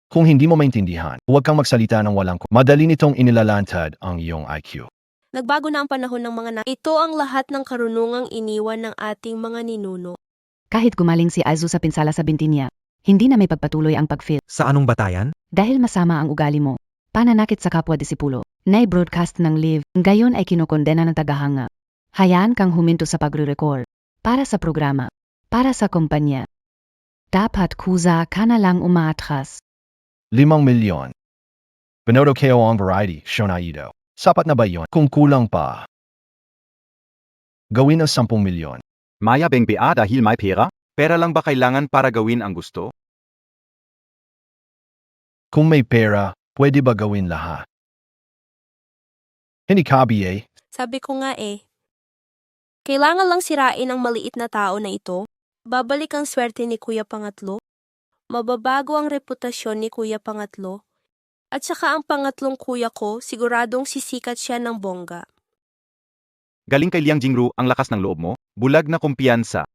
S6: Kung hindi mo maintindihan, huwag kang magsalita ng walang madali nitong inilalantad ang iyong IQ.
S1: Nagbago na ang panahon ng mga Ito ang lahat ng karunungang iniwan ng ating mga ninuno.
S7: Kahit gumaling si Azu sa pinsala sa binti niya, hindi na may pagpatuloy ang pag-feel.
S5: Sa anong batayan?
S7: Dahil masama ang ugali mo. Pananakit sa kapwa-disipulo. Nai-broadcast ng live, gayon ay kinokondena ng tagahanga. Hayaan kang huminto sa pagre-record. Para sa programa. Para sa kumpanya. Dapat kusa ka na lang umaatras.
S6: 5 milyon. Binodo kayo ang variety show na ito. Sapat na ba yon? Kung kulang pa, gawin ng 10 milyon.
S3: Maya beng ba dahil may pera? Pera lang ba kailangan para gawin ang gusto?
S6: Kung may pera, pwede ba gawin lahat? Hindi ka ba?
S1: Sabi ko nga eh. Kailangan lang sirain ang maliit na tao na ito. Babalik ang swerte ni Kuya Pangatlo. Mababago ang reputasyon ni Kuya Pangatlo. At saka ang pangatlong kuya ko, siguradong sisikat siya ng bongga.
S3: Galing kay Liang Jingru ang lakas ng loob mo, bulag na kumpiyansa.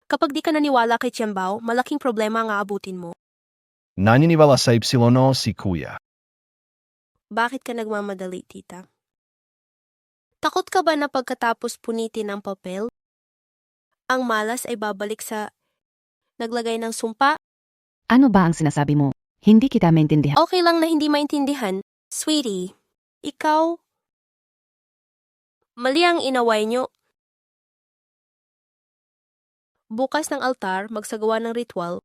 S1: Kapag di ka naniwala kay Tianbao, malaking problema ang aabutin mo.
S6: Naniniwala sa Ipsilono si Kuya.
S1: Bakit ka nagmamadali, tita? Takot ka ba na pagkatapos punitin ang papel, ang malas ay babalik sa naglagay ng sumpa?
S7: Ano ba ang sinasabi mo? Hindi kita maintindihan.
S1: Okay lang na hindi maintindihan. Sweetie, ikaw, mali ang inaway nyo. Bukas ng altar, magsagawa ng ritual.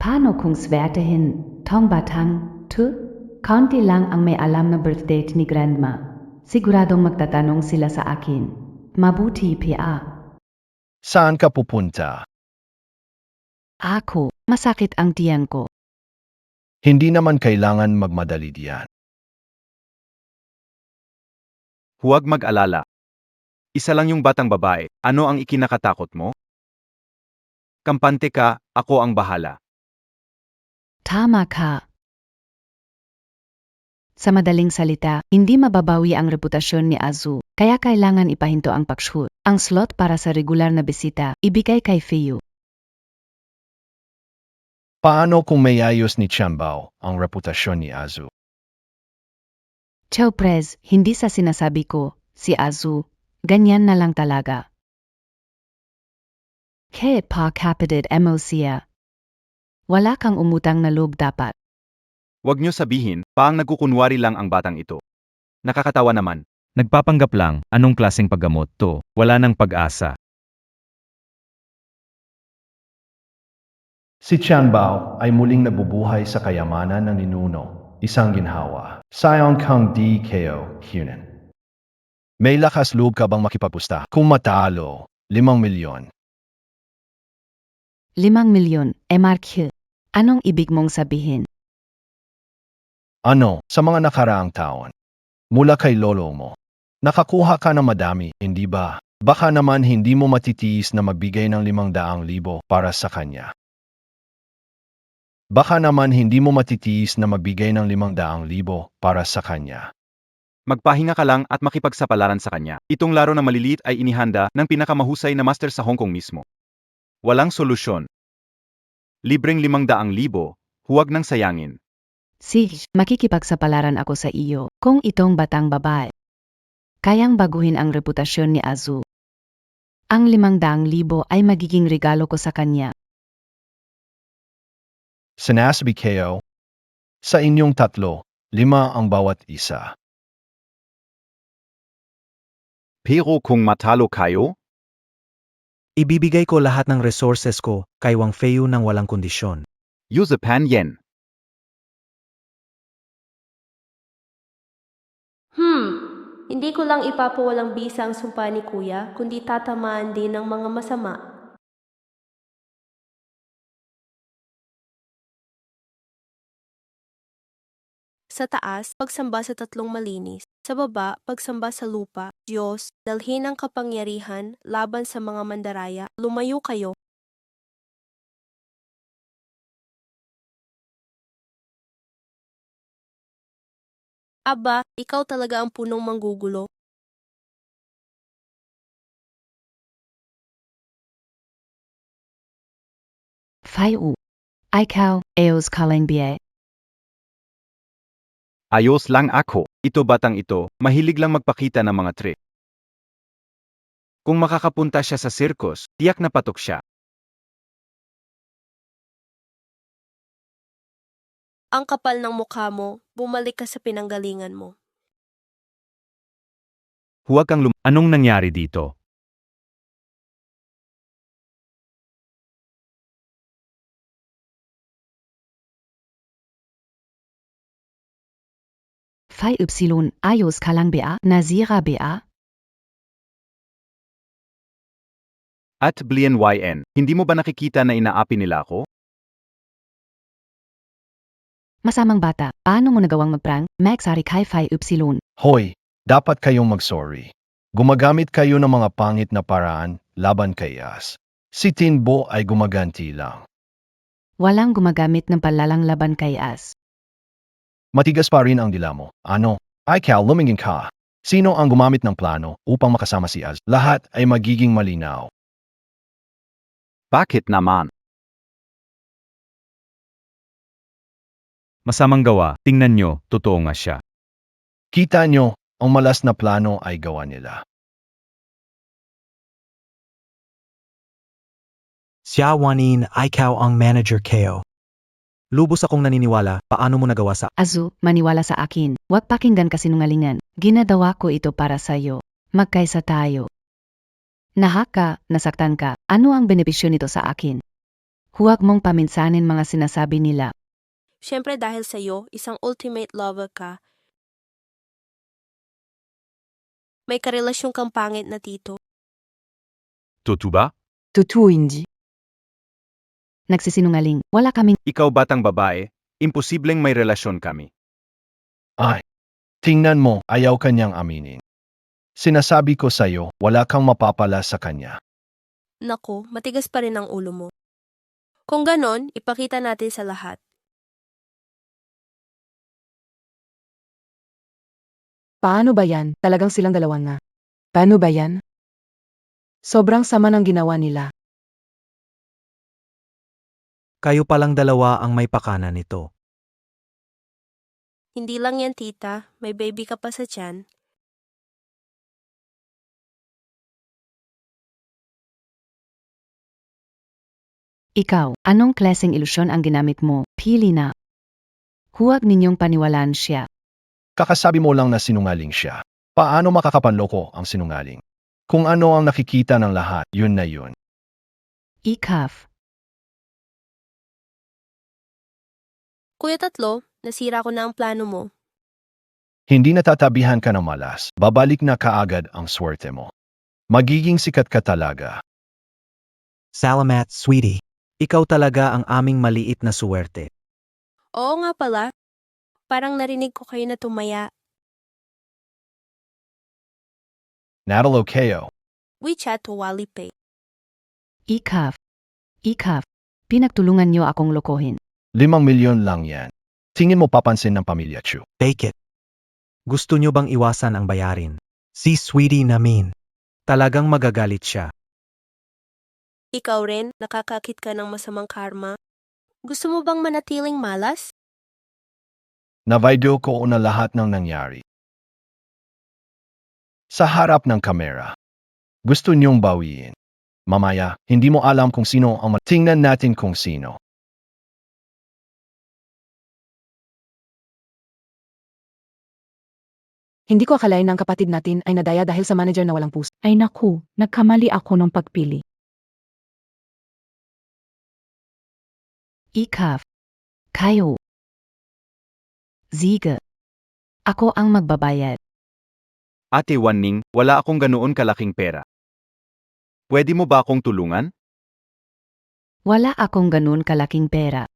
S7: Paano kung swertehin, tong batang, tu? Kaunti lang ang may alam na birthdate ni Grandma. Siguradong magtatanong sila sa akin. Mabuti pa.
S6: Saan ka pupunta?
S7: Ako, masakit ang tiyan ko.
S6: Hindi naman kailangan magmadali diyan.
S3: Huwag mag-alala. Isa lang yung batang babae. Ano ang ikinakatakot mo? Kampante ka, ako ang bahala.
S7: Tama ka. Sa madaling salita, hindi mababawi ang reputasyon ni Azu, kaya kailangan ipahinto ang pagshoot. Ang slot para sa regular na bisita, ibigay kay Feiyu.
S6: Paano kung may ayos ni Chanbao ang reputasyon ni Azu?
S7: Chow Prez, hindi sa sinasabi ko, si Azu, ganyan na lang talaga. Kaya pa kapatid mo siya. Wala kang umutang na loob dapat.
S3: Huwag niyo sabihin, paang nagkukunwari lang ang batang ito. Nakakatawa naman.
S4: Nagpapanggap lang, anong klaseng paggamot to? Wala nang pag-asa.
S6: Si Chanbao ay muling nabubuhay sa kayamanan ng ninuno, isang ginhawa. Sayang kang di KO, Cunin. May lakas loob ka bang makipagpusta? Kung matalo, 5 milyon.
S7: 5 milyon, Mark. Anong ibig mong sabihin?
S6: Ano, sa mga nakaraang taon? Mula kay lolo mo. Nakakuha ka ng madami, hindi ba? Baka naman hindi mo matitiis na magbigay ng 500,000 para sa kanya. Baka naman hindi mo matitiis na magbigay ng 500,000 para sa kanya.
S3: Magpahinga ka lang at makipagsapalaran sa kanya. Itong laro na maliliit ay inihanda ng pinakamahusay na master sa Hong Kong mismo. Walang solusyon. Libreng 500,000, huwag nang sayangin.
S7: Sige, makikipagsapalaran ako sa iyo kung itong batang babae. Kayang baguhin ang reputasyon ni Azu. Ang 500,000 ay magiging regalo ko sa kanya.
S6: Sinasabi kayo, sa inyong 3, 5 ang bawat isa.
S3: Pero kung matalo kayo,
S5: Ibibigay ko lahat ng resources ko kay Wang Feiyu ng walang kondisyon.
S3: use a pan yen.
S1: Hindi ko lang ipapawalang bisa ang sumpa ni Kuya, kundi tatamaan din ng mga masama. Sa taas, pagsamba sa 3 malinis. Sa baba, pagsamba sa lupa. Diyos, dalhin ang kapangyarihan laban sa mga mandaraya. Lumayo kayo. Aba, ikaw talaga ang punong manggugulo.
S7: Feiyu. Ikaw, Eos Kalengbiye.
S3: Ayos lang ako. Ito batang ito, mahilig lang magpakita ng mga trick. Kung makakapunta siya sa circus, tiyak na patok siya.
S1: Ang kapal ng mukha mo, bumalik ka sa pinanggalingan mo.
S4: Huwag kang Anong nangyari dito?
S7: Feiyu Ayos Kalangbea, Nazira Bea.
S3: At Blien YN, hindi mo ba nakikita na inaapi nila ako?
S7: Masamang bata, paano mo nagawang magprank? Max Ari kay Feiyu.
S6: Hoy, dapat kayong mag-sorry. Gumagamit kayo ng mga pangit na paraan laban kay As. Si Tinbo ay gumaganti lang.
S7: Walang gumagamit ng palalang laban kay As.
S6: Matigas pa rin ang dila mo. Ano? Ikaw, lumingin ka. Sino ang gumamit ng plano upang makasama si Az? Lahat ay magiging malinaw.
S3: Bakit naman?
S4: Masamang gawa, tingnan nyo, totoo nga siya.
S6: Kita nyo, ang malas na plano ay gawa nila.
S8: Xia Wanin, ikaw ang manager Ko. Lubos akong naniniwala, paano mo nagawa sa
S7: Azu, maniwala sa akin. Huwag pakinggan kasinungalingan. Ginadawa ko ito para sa'yo. Magkaisa tayo. Nahaka, nasaktan ka. Ano ang benepisyo nito sa akin? Huwag mong paminsanin mga sinasabi nila.
S1: Siyempre dahil sa'yo, isang ultimate lover ka, may karelasyon kang pangit na tito.
S4: Totoo ba?
S2: Tutuindi.
S7: Nagsisinungaling. Wala kaming
S3: Ikaw batang babae, imposibleng may relasyon kami.
S6: Ay, tingnan mo, ayaw kanyang aminin. Sinasabi ko sa'yo, wala kang mapapala sa kanya.
S1: Naku, matigas pa rin ang ulo mo. Kung ganon, ipakita natin sa lahat.
S2: Paano ba yan? Talagang silang dalawa nga. Paano ba yan? Sobrang sama ng ginawa nila.
S5: Kayo palang dalawa ang may pakana nito.
S1: Hindi lang yan, tita. May baby ka pa sa tiyan.
S7: ikaw. Anong klaseng ilusyon ang ginamit mo? Pili na. Huwag ninyong paniwalaan siya.
S6: Kakasabi mo lang na sinungaling siya. Paano makakapanloko ang sinungaling? Kung ano ang nakikita ng lahat, yun na yun.
S7: Ikaf.
S1: Kuya Tatlo, nasira ko na ang plano mo.
S6: Hindi natatabihan ka ng malas, babalik na kaagad ang swerte mo. Magiging sikat ka talaga.
S8: Salamat, sweetie.
S5: Ikaw talaga ang aming maliit na suwerte.
S1: Oo nga pala. Parang narinig ko kayo na tumaya.
S6: Natalo kayo.
S1: WeChat to Wallipay.
S7: Ikaf. Ikaf. Pinagtulungan niyo akong lokohin.
S6: 5 milyon lang yan. Tingin mo papansin ng pamilya Chu.
S8: Take it.
S5: Gusto nyo bang iwasan ang bayarin?
S8: Si sweetie namin.
S5: Talagang magagalit siya.
S1: Ikaw rin, nakakakit ka ng masamang karma. Gusto mo bang manatiling malas?
S6: Na-video ko na lahat ng nangyari. Sa harap ng kamera. Gusto niyong bawiin. Mamaya, hindi mo alam kung sino ang tingnan natin kung sino.
S2: Hindi ko akalain na ang kapatid natin ay nadaya dahil sa manager na walang puso. Ay naku, nagkamali ako ng pagpili.
S7: Ikaf. Kayo. Ziga. Ako ang magbabayad.
S3: Ate Wanning, wala akong ganoon kalaking pera. Pwede mo ba akong tulungan?
S7: Wala akong ganun kalaking pera.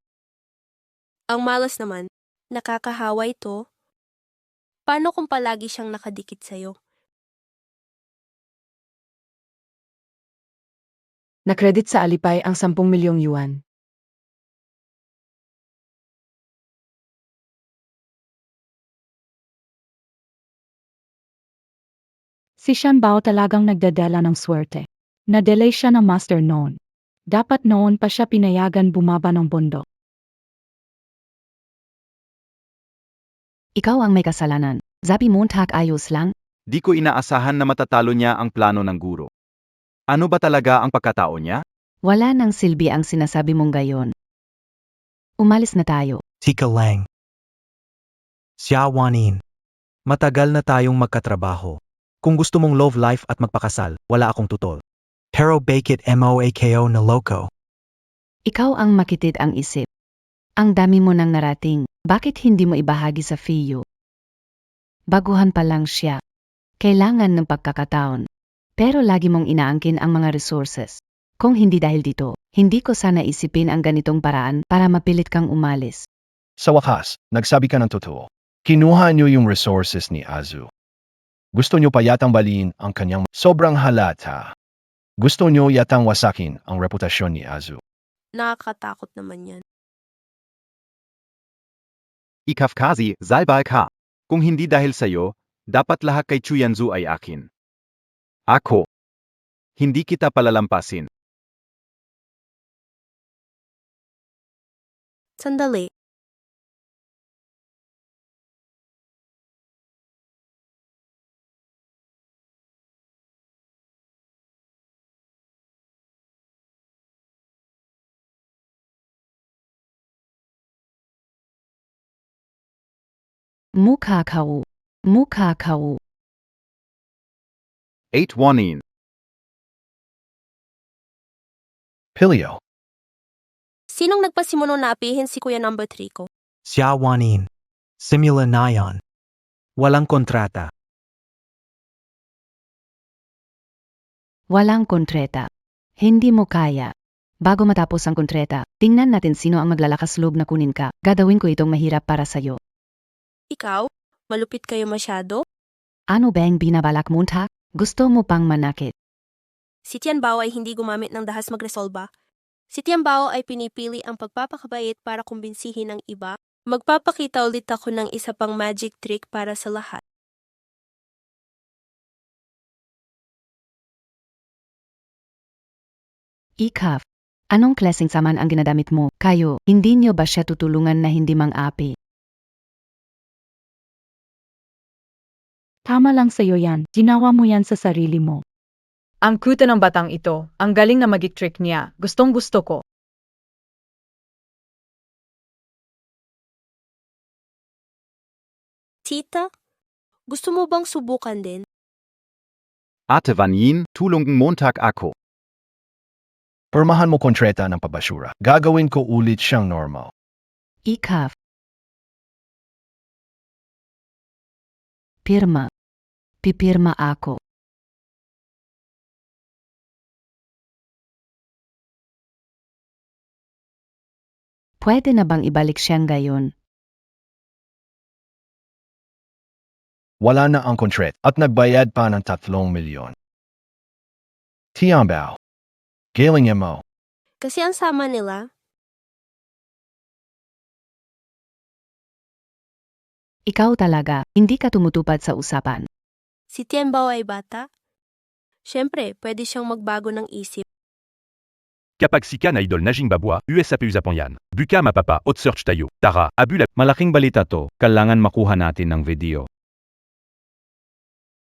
S1: Ang malas naman, nakakahawa ito. Paano kung palagi siyang nakadikit sa'yo?
S2: Na-credit sa Alipay ang 10 milyong yuan. Si Shanbao talagang nagdadala ng swerte. Na-delay siya ng master noon. Dapat noon pa siya pinayagan bumaba ng bundok.
S7: Ikaw ang may kasalanan. Sabi Montag ayos lang.
S3: Di ko inaasahan na matatalo niya ang plano ng guro. Ano ba talaga ang pagkatao niya?
S7: Wala nang silbi ang sinasabi mong gayon. Umalis na tayo.
S8: Tika lang. Xiawanin.
S5: Matagal na tayong magkatrabaho. Kung gusto mong love life at magpakasal, wala akong tutol.
S8: Pero bakit moako na loco?
S7: Ikaw ang makitid ang isip. Ang dami mo nang narating. Bakit hindi mo ibahagi sa Fiyo? Baguhan pa lang siya. Kailangan ng pagkakataon. Pero lagi mong inaangkin ang mga resources. Kung hindi dahil dito, hindi ko sana isipin ang ganitong paraan para mapilit kang umalis.
S6: Sa wakas, nagsabi ka ng totoo. Kinuha niyo yung resources ni Azu. Gusto niyo pa yatang baliin ang kanyang sobrang halata. Gusto niyo yatang wasakin ang reputasyon ni Azu.
S1: Nakakatakot naman yan.
S3: Ikafkazi, Zalbal ka. Kung hindi dahil sa'yo, dapat lahat kay Chuyanzu ay akin. Ako. Hindi kita palalampasin.
S1: Sandali.
S7: Mukha kau. Mukha kau.
S3: 8 Wanin.
S6: Pilio.
S1: Sinong nagpasimuno na apihin si Kuya number 3 ko?
S8: Xia Wanin. Simula na yan.
S5: Walang kontrata.
S7: Walang kontreta. Hindi mo kaya. Bago matapos ang kontreta, tingnan natin sino ang maglalakas loob na kunin ka. Gagawin ko itong mahirap para sa'yo.
S1: Ikaw? Malupit kayo masyado?
S7: Ano ba ang binabalak mo, ha? Gusto mo pang manakit?
S1: Si Tian Bao ay hindi gumamit ng dahas magresolba. Si Tian Bao ay pinipili ang pagpapakabait para kumbinsihin ang iba. Magpapakita ulit ako ng isa pang magic trick para sa lahat.
S7: Ikaf, anong klaseng saman ang ginadamit mo? Kayo, hindi nyo ba siya tutulungan na hindi mang-api?
S2: Tama lang sa'yo yan. Ginawa mo yan sa sarili mo.
S9: Ang cute ng batang ito, ang galing na magic trick niya, gustong gusto ko.
S1: Tita, gusto mo bang subukan din?
S3: Ate Vanin, tulungang Montag ako.
S6: Permahan mo kontrata ng pabasura. Gagawin ko ulit siyang normal.
S7: Ikaf. Pirma. Pipirma ako. Pwede na bang ibalik siyang gayon?
S6: Wala na ang kontret at nagbayad pa ng 3 milyon. Tiambao. Galing mo.
S1: Kasi ang sama nila,
S7: Ikaw talaga, hindi ka tumutupad sa usapan.
S1: si Tian Bao ay bata. Siyempre, pwede siyang magbago ng isip.
S4: Kapag si Kan idol na Jingbabwa, USAP Usaponyan. Buka mapapa, hot search tayo. Tara, abula.
S3: Malaking balita to, kailangan makuha natin ng video.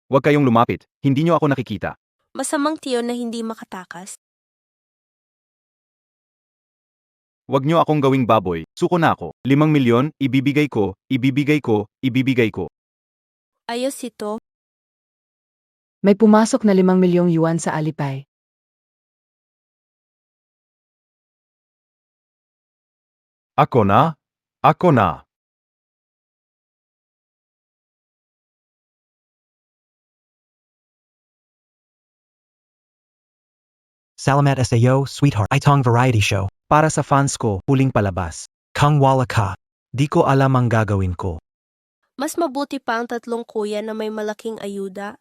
S3: Huwag kayong lumapit, hindi nyo ako nakikita.
S1: Masamang tiyon na hindi makatakas.
S3: Huwag nyo akong gawing baboy, suko na ako. 5 milyon, ibibigay ko, ibibigay ko, ibibigay ko.
S1: Ayos ito.
S2: May pumasok na 5 milyong yuan sa Alipay.
S3: Ako na? Ako na.
S8: Salamat Sao, sweetheart. Itong variety show.
S5: Para sa fans ko, huling palabas.
S8: Kung wala ka.
S5: Di ko alam ang gagawin ko.
S1: Mas mabuti pa ang 3 kuya na may malaking ayuda.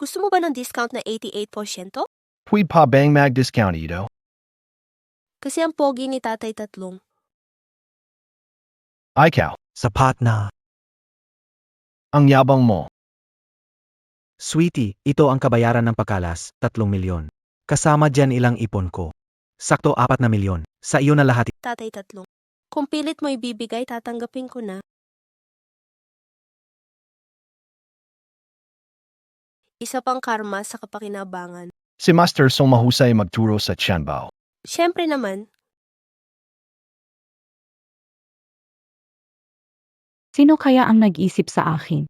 S1: Gusto mo ba ng discount na 88%?
S6: Pwede pa bang mag-discount ito?
S1: Kasi ang pogi ni Tatay 3.
S6: Ikaw.
S8: Sapat na.
S6: Ang yabang mo.
S5: Sweetie, ito ang kabayaran ng pagkalas, 3 milyon. Kasama dyan ilang ipon ko. Sakto 4 na milyon. Sa iyo na lahat.
S1: Tatay 3. Kung pilit mo ibibigay, tatanggapin ko na. Isa pang karma sa kapakinabangan.
S6: Si Master Song mahusay magturo sa Tianbao.
S1: Siyempre naman,
S2: Sino kaya ang nag-isip sa akin?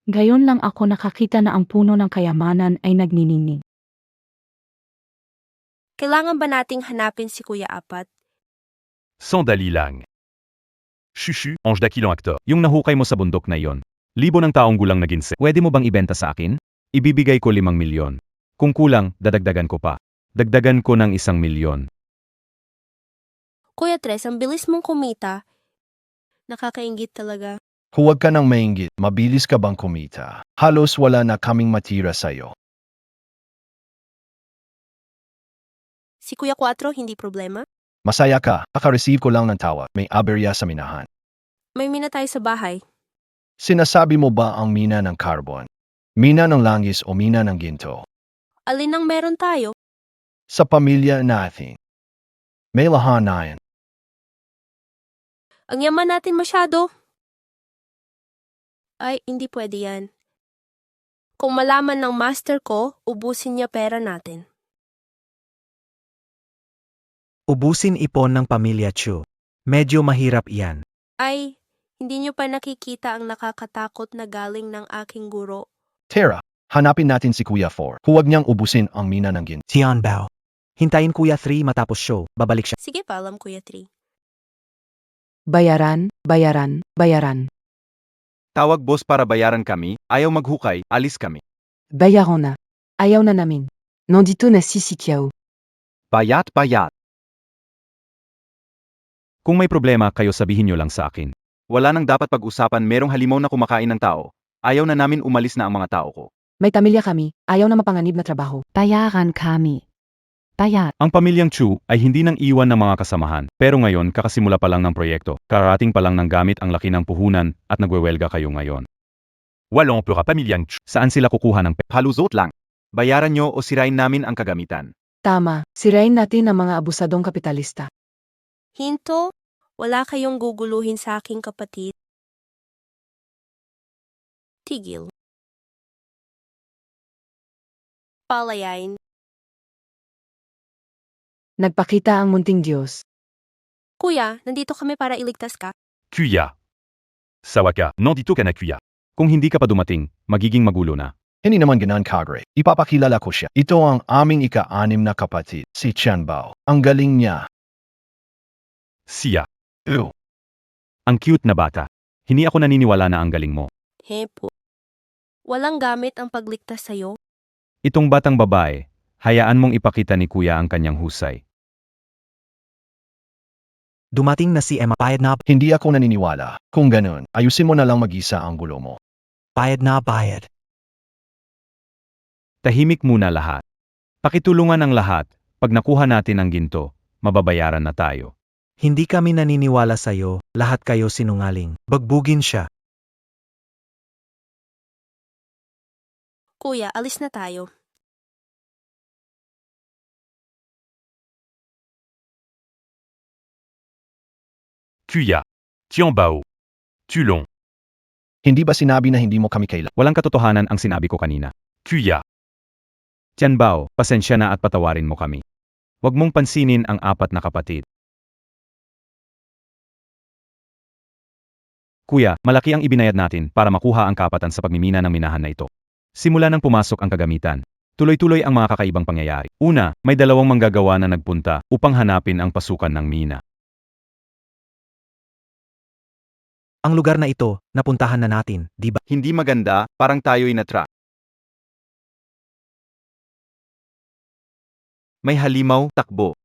S2: Gayon lang ako nakakita na ang puno ng kayamanan ay nagniningning.
S1: kailangan ba nating hanapin si Kuya Apat?
S4: Sandali lang. Shushu, Ange d'Aquilon actor. Yung nahukay mo sa bundok na yon. Libo ng taong gulang na ginse. Pwede mo bang ibenta sa akin? Ibibigay ko 5 milyon. Kung kulang, dadagdagan ko pa. Dagdagan ko ng 1 milyon.
S1: Kuya Tres, ang bilis mong kumita. Nakakaingit talaga.
S6: Huwag ka nang mainggit, mabilis ka bang kumita? Halos wala na kaming matira sa'yo.
S1: Si Kuya 4, hindi problema.
S6: Masaya ka, kaka-receive ko lang ng tawag, may aberya sa minahan.
S1: May mina tayo sa bahay.
S6: Sinasabi mo ba ang mina ng carbon? Mina ng langis o mina ng ginto?
S1: Alin ang meron tayo?
S6: Sa pamilya natin. May lahanan.
S1: Ang yaman natin masyado. Ay, hindi pwede yan. Kung malaman ng master ko, ubusin niya pera natin.
S5: Ubusin ipon ng pamilya Chu. Medyo mahirap iyan.
S1: Ay, hindi niyo pa nakikita ang nakakatakot na galing ng aking guro.
S6: Tara, Hanapin natin si Kuya 4. Huwag niyang ubusin ang mina ng ginto.
S8: Tianbao. Hintayin Kuya 3 matapos show, babalik siya.
S1: Sige pa, alam Kuya 3.
S2: Bayaran, bayaran, bayaran.
S3: Tawag boss para bayaran kami, ayaw maghukay, alis kami.
S2: Bayaran na. Ayaw na namin. Nandito na si Kiao.
S3: Bayat, bayat.
S4: Kung may problema kayo sabihin nyo lang sa akin.
S3: Wala nang dapat pag-usapan, merong halimaw na kumakain ng tao. Ayaw na namin, umalis na ang mga tao ko.
S2: May pamilya kami. Ayaw na mapanganib na trabaho.
S7: Bayaran kami. Bayad.
S4: Ang pamilyang Chu ay hindi nang iwan ng mga kasamahan, pero ngayon kakasimula pa lang ng proyekto. Karating pa lang ng gamit ang laki ng puhunan at nagwewelga kayo ngayon. Walang pura pamilyang Chu. Saan sila kukuha ng
S3: Halusot lang. Bayaran nyo o sirain namin ang kagamitan.
S2: Tama. Sirain natin ang mga abusadong kapitalista.
S1: Hinto, wala kayong guguluhin sa aking kapatid. Tigil. Palayain.
S2: Nagpakita ang munting Diyos.
S1: Kuya, nandito kami para iligtas ka.
S4: Kuya. Sawa ka, nandito ka na kuya. Kung hindi ka pa dumating, magiging magulo na.
S6: Hindi naman ganan kagre. Ipapakilala ko siya. Ito ang aming ika-6 na kapatid, si Tianbao. Ang galing niya.
S4: Siya.
S6: Ew.
S4: Ang cute na bata. Hindi ako naniniwala na ang galing mo.
S1: Hepo. Walang gamit ang pagligtas sa'yo.
S4: Itong batang babae, hayaan mong ipakita ni kuya ang kanyang husay.
S8: Dumating na si Emma. Bayad na,
S6: Hindi ako naniniwala. Kung ganun, ayusin mo na lang mag-isa ang gulo mo.
S8: bayad na, bayad.
S4: Tahimik muna lahat. Pakitulungan ang lahat. Pag nakuha natin ang ginto, mababayaran na tayo.
S8: Hindi kami naniniwala sa'yo, lahat kayo sinungaling. Bagbugin siya.
S1: Kuya, alis na tayo.
S4: Kuya. Tianbao. Tulong.
S6: Hindi ba sinabi na hindi mo kami kailangan?
S4: Walang katotohanan ang sinabi ko kanina. Kuya. Tianbao, pasensya na at patawarin mo kami. Huwag mong pansinin ang 4 na kapatid. Kuya, malaki ang ibinayad natin para makuha ang kapatan sa pagmimina ng minahan na ito. Simula nang pumasok ang kagamitan, tuloy-tuloy ang mga kakaibang pangyayari. Una, may 2 manggagawa na nagpunta upang hanapin ang pasukan ng mina.
S8: Ang lugar na ito, napuntahan na natin, di ba?
S3: Hindi maganda, parang tayo'y na-trap. May halimaw, takbo.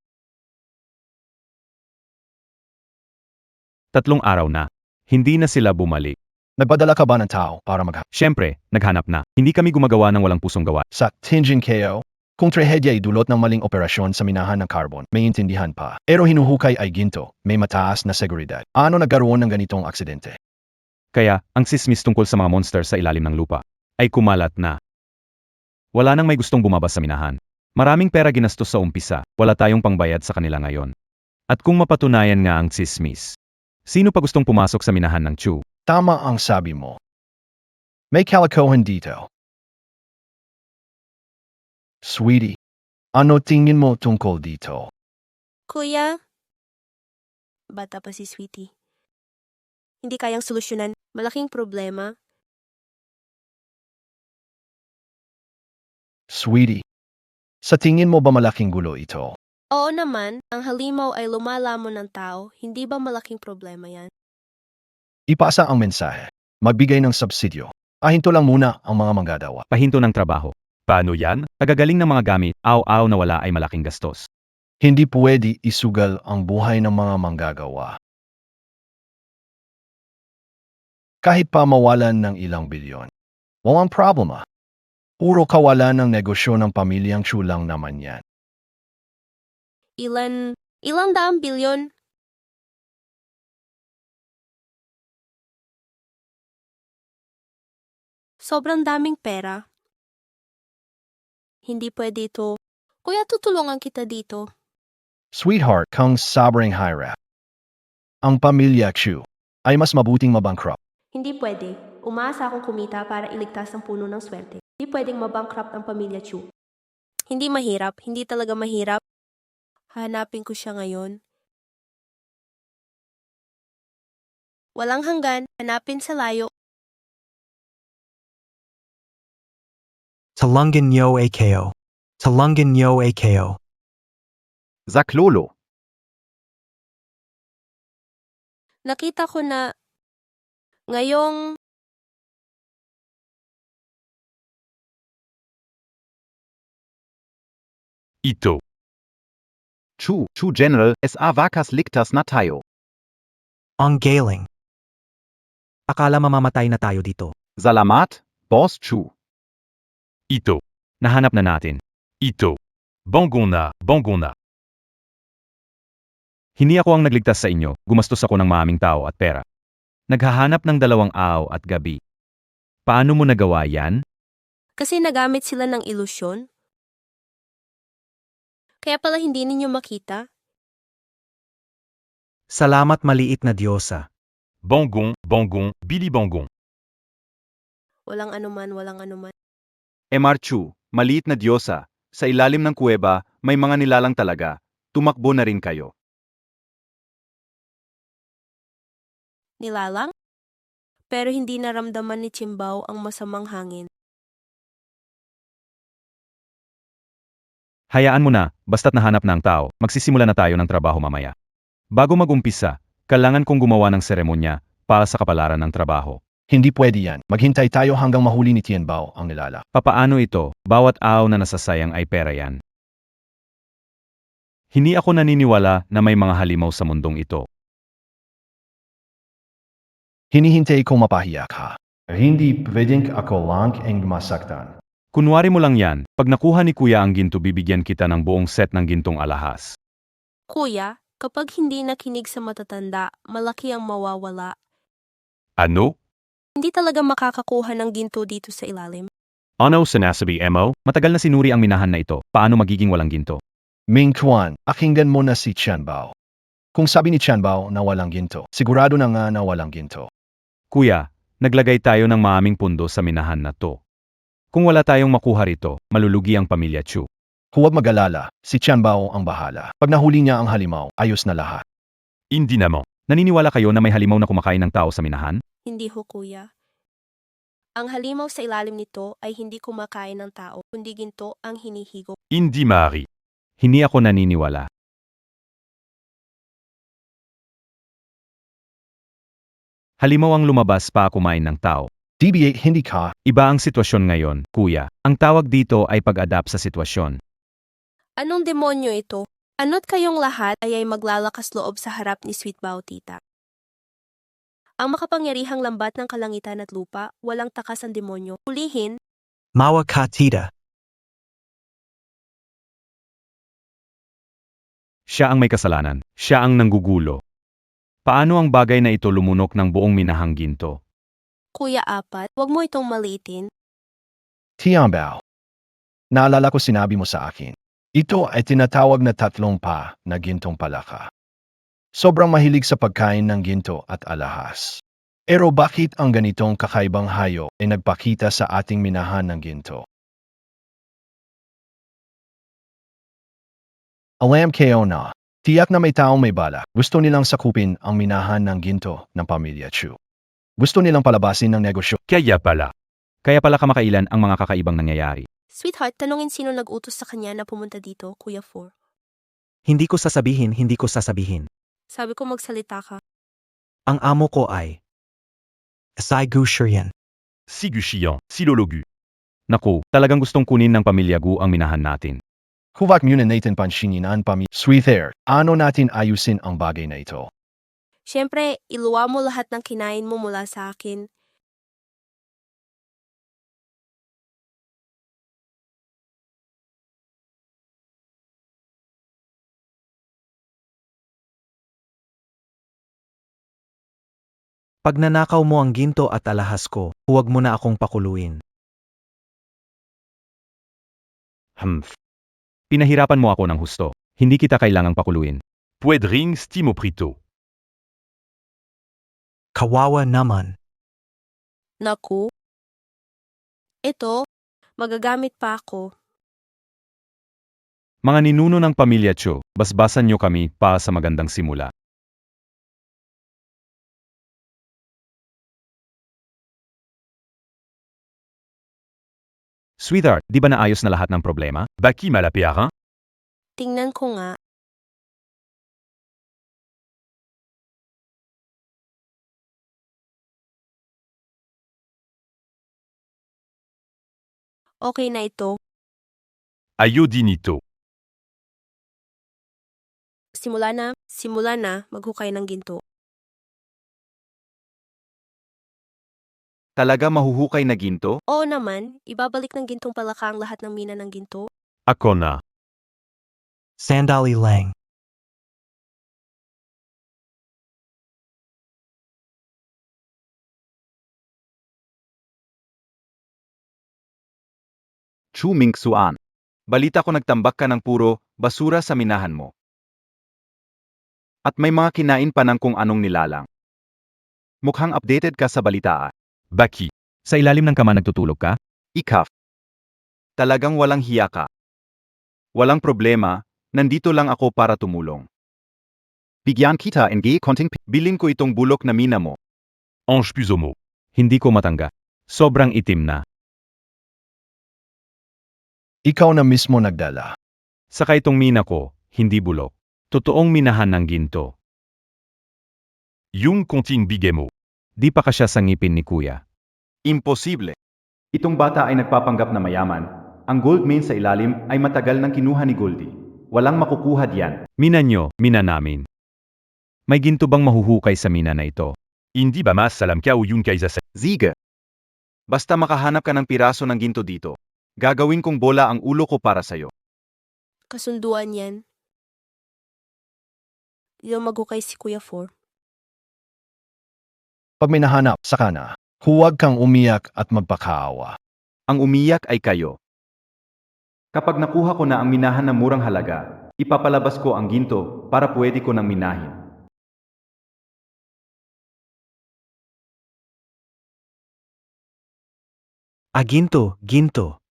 S4: 3 araw na. Hindi na sila bumalik.
S6: Nagpadala ka ba ng tao para
S4: Siyempre, naghanap na. Hindi kami gumagawa ng walang pusong gawa.
S6: sa Tinjin KO? Kung trahedya ay dulot ng maling operasyon sa minahan ng carbon, may intindihan pa. Pero hinuhukay ay ginto, may mataas na seguridad. Ano nagkaroon ng ganitong aksidente?
S4: Kaya, ang sismis tungkol sa mga monster sa ilalim ng lupa ay kumalat na. Wala nang may gustong bumaba sa minahan. Maraming pera ginastos sa umpisa, wala tayong pangbayad sa kanila ngayon. At kung mapatunayan nga ang sismis, sino pa gustong pumasok sa minahan ng Chu?
S6: Tama ang sabi mo. May kalikohan dito. Sweetie, ano tingin mo tungkol dito?
S1: Kuya? Bata pa si Sweetie. Hindi kayang solusyonan. Malaking problema.
S6: Sweetie, sa tingin mo ba malaking gulo ito?
S1: Oo naman, ang halimaw ay lumalamon ng tao. Hindi ba malaking problema yan?
S6: Ipasa ang mensahe. Magbigay ng subsidyo. Ahinto lang muna ang mga manggagawa.
S4: Pahinto ng trabaho. Paano yan? Kagagaling ng mga gamit, aw-aw na wala ay malaking gastos.
S6: Hindi pwede isugal ang buhay ng mga manggagawa. Kahit pa mawalan ng ilang bilyon. Walang problema. Puro kawalan ng negosyo ng pamilyang Chu lang naman yan.
S1: Ilang daang bilyon? Sobrang daming pera. Hindi pwede ito. Kuya, tutulungan kita dito.
S6: Sweetheart, kung sobrang hirap. Ang pamilya Chu ay mas mabuting mabankrupt.
S1: Hindi pwede. Umaasa akong kumita para iligtas ang puno ng swerte. Hindi pwedeng mabankrupt ang pamilya Chu. Hindi mahirap. Hindi talaga mahirap. Hanapin ko siya ngayon. Walang hanggan. Hanapin sa layo.
S8: Talungan yo ako. Talungan yo ako.
S3: Zaklolo.
S1: Nakita ko na ngayong
S4: Ito.
S3: Chu General, sa vakas ligtas na tayo.
S8: Ang galing. Akala mamamatay na tayo dito.
S3: Salamat, Boss Chu.
S4: Ito. Nahanap na natin. Ito. Bongona, bongona. Hindi ako ang nagligtas sa inyo, gumastos ako ng maaming tao at pera. Naghahanap ng 2 araw at gabi. Paano mo nagawa yan?
S1: kasi nagamit sila ng ilusyon. Kaya pala hindi ninyo makita.
S5: Salamat maliit na Diyosa.
S4: Bongon, bongon, bili bongon.
S1: Walang anuman, walang anuman.
S3: Chu, maliit na diyosa, sa ilalim ng kuweba, may mga nilalang talaga. Tumakbo na rin kayo.
S1: Nilalang? Pero hindi naramdaman ni Chimbaw ang masamang hangin.
S4: Hayaan mo na, basta't nahanap na ang tao, magsisimula na tayo ng trabaho mamaya. Bago mag-umpisa, kailangan kong gumawa ng seremonya para sa kapalaran ng trabaho.
S6: Hindi pwede yan. Maghintay tayo hanggang mahuli ni Tianbao ang nilala.
S4: Papaano ito? Bawat araw na nasasayang ay pera yan. Hindi ako naniniwala na may mga halimaw sa mundong ito.
S6: Hinihintay ko mapahiya ka. Hindi pwedeng ako lang ang masaktan.
S4: Kunwari mo lang yan, pag nakuha ni Kuya ang ginto bibigyan kita ng buong set ng gintong alahas.
S1: Kuya, kapag hindi nakinig sa matatanda, malaki ang mawawala.
S4: Ano?
S1: Hindi talaga makakakuha ng ginto dito sa ilalim.
S4: Ano sinasabi mo? Matagal na sinuri ang minahan na ito, paano magiging walang ginto?
S6: Ming Quan, akinggan mo na si Tianbao. Kung sabi ni Tianbao na walang ginto, sigurado na nga na walang ginto.
S4: Kuya, naglagay tayo ng maaming pundo sa minahan na to. Kung wala tayong makuha rito, malulugi ang pamilya Chu.
S6: Huwag mag-alala, si Tianbao ang bahala. Pag nahuli niya ang halimaw, ayos na lahat.
S4: Hindi na mo. Naniniwala kayo na may halimaw na kumakain ng tao sa minahan?
S1: Hindi ho, kuya. Ang halimaw sa ilalim nito ay hindi kumakain ng tao, kundi ginto ang hinihigop.
S4: Hindi Mari. Hindi ako naniniwala. Halimaw ang lumabas pa kumain ng tao.
S6: DBA hindi ka,
S4: Iba ang sitwasyon ngayon, kuya. Ang tawag dito ay pag-adapt sa sitwasyon.
S1: Anong demonyo ito? Ano't kayong lahat ay maglalakas loob sa harap ni Sweet Bautita. Ang makapangyarihang lambat ng kalangitan at lupa, walang takas ang demonyo. Hulihin,
S8: Mawa ka tita.
S4: Siya ang may kasalanan. Siya ang nanggugulo. Paano ang bagay na ito lumunok ng buong minahang ginto?
S1: Kuya Apat, wag mo itong maliitin.
S6: Tianbao. Naalala ko sinabi mo sa akin. Ito ay tinatawag na 3 pa na gintong palaka. Sobrang mahilig sa pagkain ng ginto at alahas. Pero bakit ang ganitong kakaibang hayop ay nagpakita sa ating minahan ng ginto? Alam kayo na, tiyak na may taong may bala. Gusto nilang sakupin ang minahan ng ginto ng pamilya Chu. Gusto nilang palabasin ng negosyo.
S4: Kaya pala kamakailan ang mga kakaibang nangyayari.
S1: Sweetheart, tanungin sino nag-utos sa kanya na pumunta dito, Kuya Four.
S5: Hindi ko sasabihin.
S1: Sabi ko magsalita ka.
S8: Ang amo ko ay Sai Gu Shurian.
S4: Sigu Shiyan, Silologu. Naku, talagang gustong kunin ng pamilya Gu ang minahan natin.
S6: Huwag muna natin pansinin ang Sweetheart, ano natin ayusin ang bagay na ito?
S1: Siyempre, iluwa mo lahat ng kinain mo mula sa akin.
S5: Pag nanakaw mo ang ginto at alahas ko, huwag mo na akong pakuluin.
S4: Pinahirapan mo ako ng husto. Hindi kita kailangang pakuluin. Puedring stimo prito.
S8: Kawawa naman.
S1: Naku. Ito, magagamit pa ako.
S4: Mga ninuno ng pamilya Cho, basbasan niyo kami para sa magandang simula. Sweetheart, di ba naayos na lahat ng problema? Baki malapia ka?
S1: Tingnan ko nga. Okay na ito.
S4: Ayodi nito.
S1: Simula na, maghukay ng ginto.
S3: Talaga mahuhukay na ginto?
S1: Oo naman, ibabalik ng gintong palaka ang lahat ng mina ng ginto.
S4: Ako na.
S8: Sandali lang.
S3: Chu Mingsuan. Balita ko nagtambak ka ng puro basura sa minahan mo. At may mga kinain pa ng kung anong nilalang. Mukhang updated ka sa balita.
S4: Baki. Sa ilalim ng kama nagtutulog ka?
S3: Ikaf. Talagang walang hiya ka. Walang problema, nandito lang ako para tumulong. Bigyan kita ng konting bilin ko itong bulok na mina mo.
S4: Ange Puzomo. Hindi ko matangga. Sobrang itim na.
S6: Ikaw na mismo nagdala.
S4: Saka itong mina ko, hindi bulok. Totoong minahan ng ginto. Yung konting bigay mo. Di pa kasya sa ngipin ni kuya.
S3: Imposible. Itong bata ay nagpapanggap na mayaman. Ang gold main sa ilalim ay matagal nang kinuha ni Goldie. Walang makukuha diyan.
S4: Mina nyo, mina namin. May ginto bang mahuhukay sa mina na ito? Hindi ba mas salam ka o yun kaysa sa...
S3: Ziga. Basta makahanap ka ng piraso ng ginto dito. Gagawin kong bola ang ulo ko para sayo.
S1: Kasunduan yan. Yung maghukay si Kuya Four.
S6: Pag may nahanap, saka na. Huwag kang umiyak at magpakaawa.
S3: Ang umiyak ay kayo. Kapag nakuha ko na ang minahan na murang halaga, ipapalabas ko ang ginto para pwede ko nang minahin.
S5: Ginto, ginto.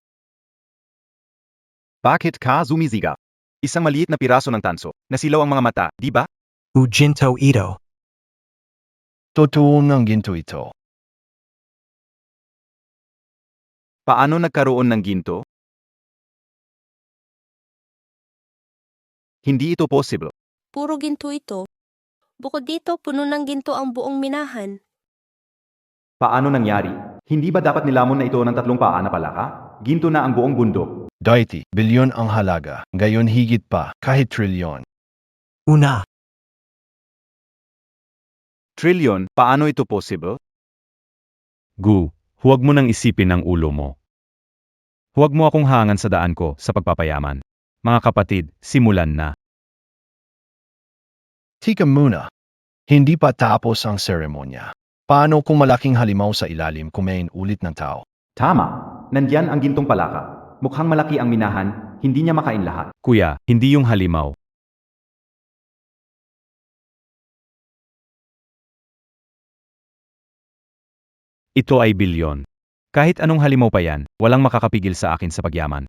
S3: Bakit ka sumisigaw? Isang maliit na piraso ng tanso, nasilaw ang mga mata, di ba?
S8: Ginto ito.
S6: Totoo ng ginto ito.
S3: Paano nagkaroon ng ginto? Hindi ito possible.
S1: Puro ginto ito. Bukod dito, puno ng ginto ang buong minahan.
S3: Paano nangyari? Hindi ba dapat nilamon na ito ng 3 paa na palaka? Ginto na ang buong bundok.
S6: Daiti, bilyon ang halaga. Gayon higit pa, kahit trilyon.
S8: Una.
S3: Trillion, paano ito possible?
S4: Gu, huwag mo nang isipin ang ulo mo. Huwag mo akong hangan sa daan ko sa pagpapayaman. Mga kapatid, simulan na.
S6: Tika muna. Hindi pa tapos ang seremonya. Paano kung malaking halimaw sa ilalim kumain ulit ng tao?
S3: Tama. Nandyan ang gintong palaka. Mukhang malaki ang minahan, hindi niya makain lahat.
S4: Kuya, hindi yung halimaw. Ito ay bilyon. Kahit anong halimaw pa yan, walang makakapigil sa akin sa pagyaman.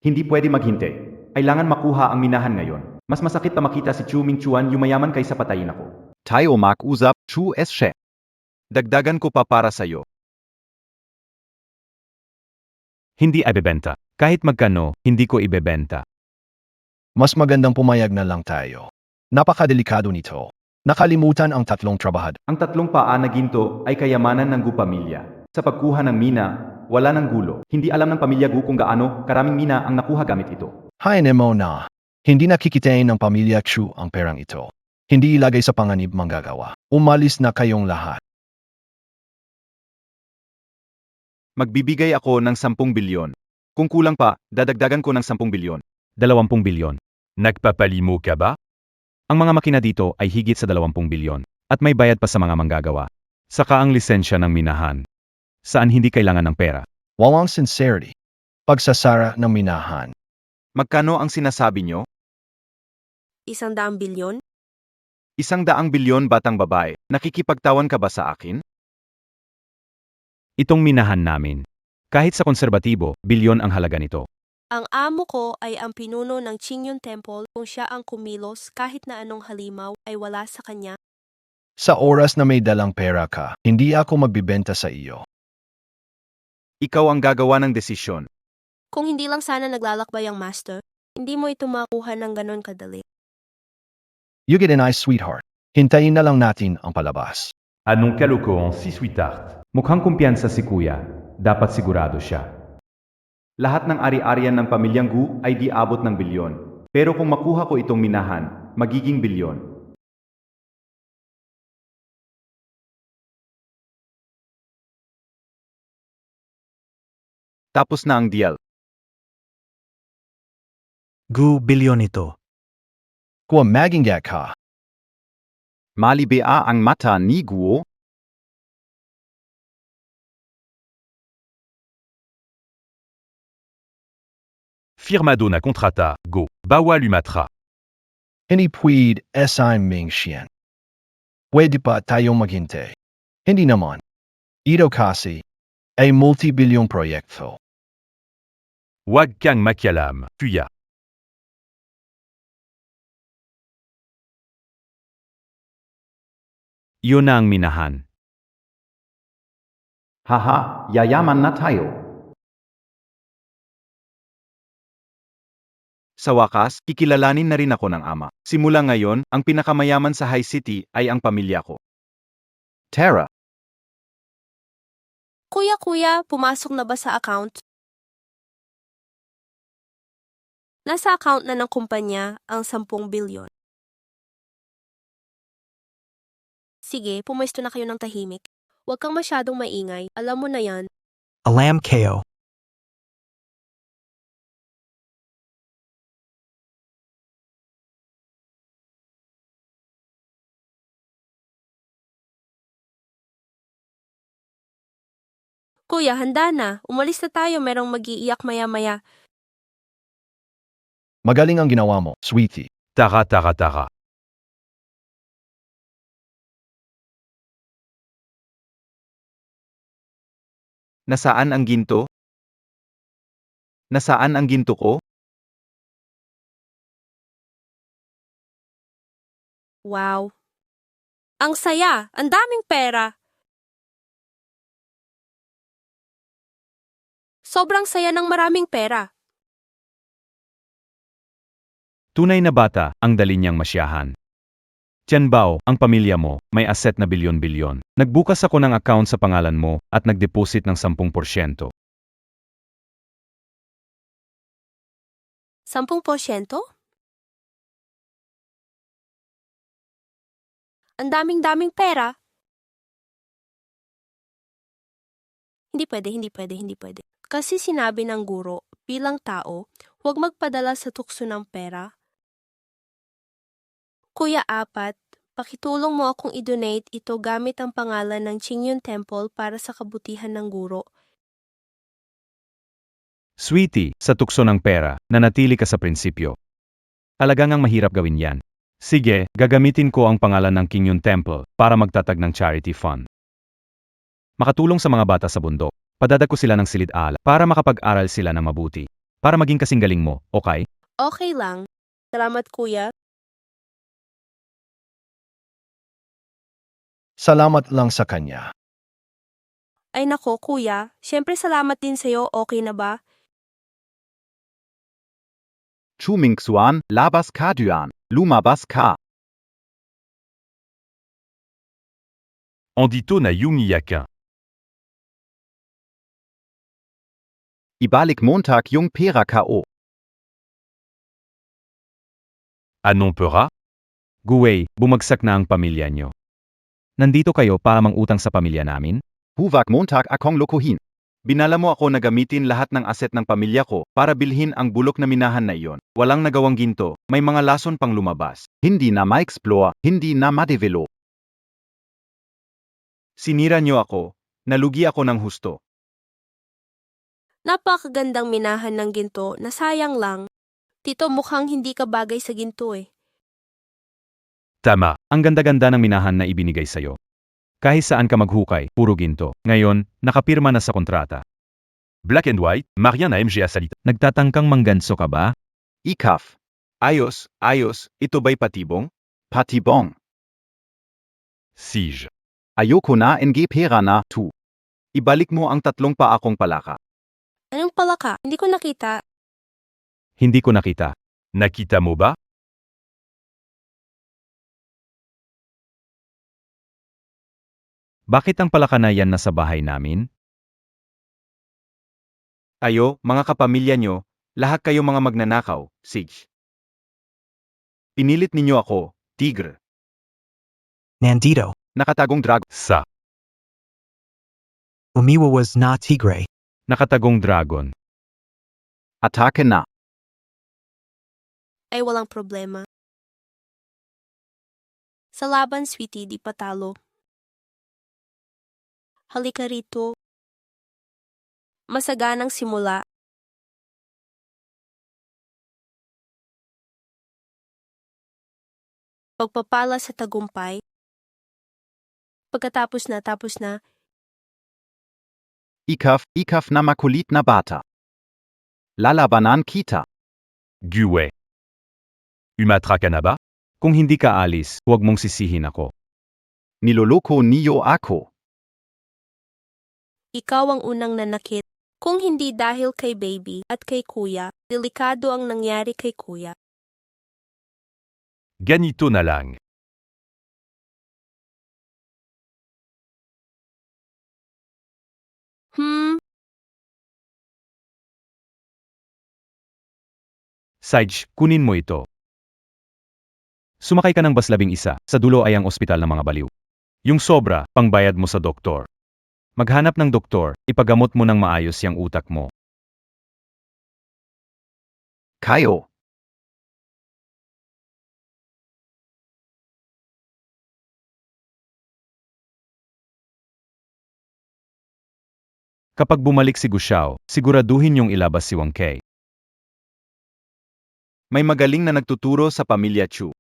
S3: Hindi pwede maghintay. Kailangan makuha ang minahan ngayon. Mas masakit pa makita si Chu Mingchuan yumayaman kaysa patayin ako. Tayo mag-usap, Chu Eshe. Dagdagan ko pa para sayo.
S4: Hindi ibebenta. Kahit magkano, hindi ko ibebenta.
S6: Mas magandang pumayag na lang tayo. Napakadelikado nito. Nakalimutan ang 3 trabahad.
S3: Ang 3 paa na ginto ay kayamanan ng Gu pamilya. Sa pagkuha ng mina, wala ng gulo. Hindi alam ng pamilya Gu kung gaano karaming mina ang nakuha gamit ito.
S6: Hain mo na. Hindi nakikitain ng pamilya Chu ang perang ito. Hindi ilagay sa panganib manggagawa. Umalis na kayong lahat.
S3: Magbibigay ako ng 10 bilyon. Kung kulang pa, dadagdagan ko ng 10 bilyon.
S4: 20 bilyon. Nagpapalimo ka ba? Ang mga makina dito ay higit sa 20 bilyon. At may bayad pa sa mga manggagawa. Saka ang lisensya ng minahan. Saan hindi kailangan ng pera.
S6: Walang sincerity. Pagsasara ng minahan.
S3: Magkano ang sinasabi nyo?
S1: 100 bilyon?
S3: 100 bilyon batang babae. Nakikipagtawan ka ba sa akin?
S4: Itong minahan namin. Kahit sa konserbatibo, bilyon ang halaga nito.
S1: Ang amo ko ay ang pinuno ng Qingyun Temple. Kung siya ang kumilos, kahit na anong halimaw ay wala sa kanya.
S6: Sa oras na may dalang pera ka, hindi ako magbibenta sa iyo.
S3: Ikaw ang gagawa ng desisyon.
S1: Kung hindi lang sana naglalakbay ang master, hindi mo ito makuha ng ganon kadali.
S6: You get an ice, sweetheart. Hintayin na lang natin ang palabas.
S4: Anong kalokohan si sweetheart? Mukhang kumpiyansa si kuya. Dapat sigurado siya.
S3: Lahat ng ari-arian ng pamilyang Gu ay di abot ng bilyon. Pero kung makuha ko itong minahan, magiging bilyon. Tapos na ang deal.
S5: Gu bilyon ito.
S6: Kung maginggat ka,
S3: Malibea ang mata ni Guo.
S4: Firmado na kontrata, go. Bawal lumatra.
S6: hindi pwede ming siyan. Pwede pa tayong maghintay. Hindi naman. Ito kasi ay multi-bilyong proyekto.
S4: Wag kang makialam, kuya. Yun na ang minahan.
S3: Haha, yayaman na tayo. Sa wakas, kikilalanin na rin ako ng ama. Simula ngayon, ang pinakamayaman sa High City ay ang pamilya ko. Tara,
S1: Kuya, pumasok na ba sa account? Nasa account na ng kumpanya ang 10 bilyon. Sige, pumesto na kayo ng tahimik. Huwag kang masyadong maingay. Alam mo na yan.
S8: Alam kayo.
S1: Kuya, handa na. Umalis na tayo, merong mag-iiyak maya-maya.
S6: Magaling ang ginawa mo, sweetie.
S4: Tara.
S3: nasaan ang ginto? Nasaan ang ginto ko?
S1: Wow. Ang saya! Ang daming pera! Sobrang saya ng maraming pera.
S4: Tunay na bata, ang dali niyang masyahan. Tianbao, ang pamilya mo, may asset na bilyon-bilyon. Nagbukas ako ng account sa pangalan mo at nagdeposit ng 10%.
S1: 10%? Ang daming-daming pera. Hindi pwede. Kasi sinabi ng guro, bilang tao, huwag magpadala sa tukso ng pera. Kuya Apat, pakitulong mo akong i-donate ito gamit ang pangalan ng Qingyun Temple para sa kabutihan ng guro.
S4: Sweetie, sa tukso ng pera, nanatili ka sa prinsipyo. Talagang ang mahirap gawin yan. Sige, gagamitin ko ang pangalan ng Qingyun Temple para magtatag ng charity fund. Makatulong sa mga bata sa bundok. Padadag ko sila ng silid-ala para makapag-aral sila ng mabuti. Para maging kasing galing mo, okay?
S1: Okay lang. Salamat kuya.
S6: Salamat lang sa kanya.
S1: Ay nako kuya, syempre salamat din sa'yo, okay na ba?
S3: Chumingsuan, labas ka duan, lumabas ka.
S4: Andito na yung iyakan.
S3: Ibalik Montag yung pera ko.
S4: Anong pera? Guwei, bumagsak na ang pamilya nyo. Nandito kayo para mangutang sa pamilya namin?
S3: Huwag Montag akong lokohin. Binala mo ako na gamitin lahat ng aset ng pamilya ko para bilhin ang bulok na minahan na iyon. Walang nagawang ginto, may mga lason pang lumabas. Hindi na ma-explore, hindi na ma-develop. Sinira nyo ako, nalugi ako ng husto.
S1: Napakagandang minahan ng ginto na sayang lang. Tito, mukhang hindi ka bagay sa ginto eh.
S4: Tama, ang ganda-ganda ng minahan na ibinigay sa'yo. Kahit saan ka maghukay, puro ginto. Ngayon, nakapirma na sa kontrata. Black and white, Mariana MGA salita. Nagtatangkang mangganso ka ba?
S3: Ikaf. Ayos, ito ba'y patibong? Patibong.
S4: Sige.
S3: Ayoko na ng pera na, tu. Ibalik mo ang 3 pa akong palaka.
S1: Ano Yung palaka, hindi ko nakita.
S4: Hindi ko nakita. Nakita mo ba? Bakit ang palaka na yan nasa bahay namin?
S3: Ayo, mga kapamilya nyo, lahat kayo mga magnanakaw, Sige. Pinilit ninyo ako, tigre.
S8: Nandito.
S3: Nakatagong dragon.
S4: Sa
S8: Umiwa was na tigre.
S4: nakatagong dragon.
S3: Atake na.
S1: Ay walang problema. Sa laban, sweetie, di patalo. Halika rito. Masaganang simula. Pagpapala sa tagumpay. Pagkatapos na, tapos na.
S3: Ikaf na makulit na bata. Lalabanan kita.
S4: Gue. Umatra ka na ba? Kung hindi ka alis, huwag mong sisihin ako.
S3: Niloloko niyo ako.
S1: Ikaw ang unang nanakit. Kung hindi dahil kay baby at kay kuya, delikado ang nangyari kay kuya.
S4: Ganito na lang. Sage, kunin mo ito. Sumakay ka ng bus 11, sa dulo ay ang ospital ng mga baliw. Yung sobra, pangbayad mo sa doktor. Maghanap ng doktor, ipagamot mo ng maayos yung utak mo.
S3: Kayo.
S4: Kapag bumalik si Gushao, siguraduhin yung ilabas si Wang Kei.
S3: May magaling na nagtuturo sa pamilya Chu.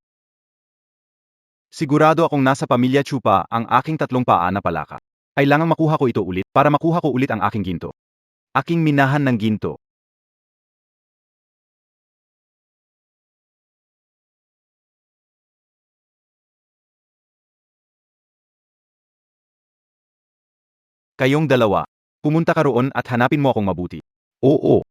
S3: Sigurado akong nasa pamilya Chu pa ang aking 3 paa na palaka. Kailangang makuha ko ito ulit para makuha ko ulit ang aking ginto. Aking minahan ng ginto. Kayong dalawa, pumunta ka roon at hanapin mo akong mabuti. Oo.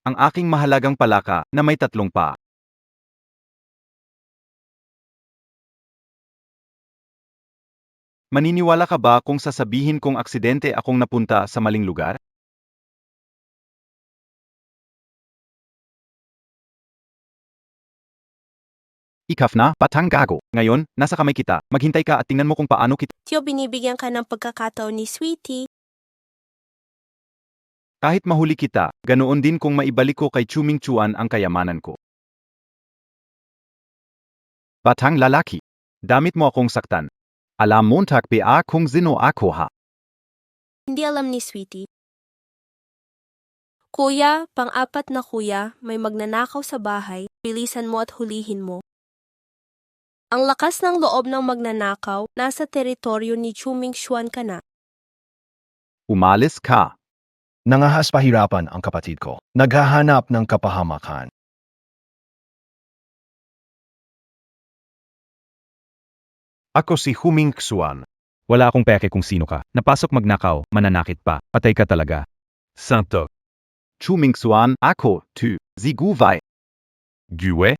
S3: Ang aking mahalagang palaka na may 3 paa. Maniniwala ka ba kung sasabihin kong aksidente akong napunta sa maling lugar? Ikaf na, batang gago. Ngayon, nasa kamay kita. Maghintay ka at tingnan mo kung paano kita.
S1: Tiyo, binibigyan ka ng pagkakataon ni Sweetie.
S3: Kahit mahuli kita, ganoon din kung maibalik ko kay Chuming Chuan ang kayamanan ko. Batang lalaki. Damit mo akong saktan. Alam montak ba kung sino ako ha?
S1: Hindi alam ni Sweetie. Kuya, pang-apat na kuya, may magnanakaw sa bahay, bilisan mo at hulihin mo. Ang lakas ng loob ng magnanakaw, nasa teritoryo ni Chuming Xuan ka na.
S3: Umalis ka.
S6: Nangahas pahirapan ang kapatid ko. Naghahanap ng kapahamakan.
S4: Ako si Huming Xuan. Wala akong peke kung sino ka. Napasok magnakaw, mananakit pa. Patay ka talaga. Santok.
S3: Chuming Xuan, ako, tu, ziguvay.
S4: Gue?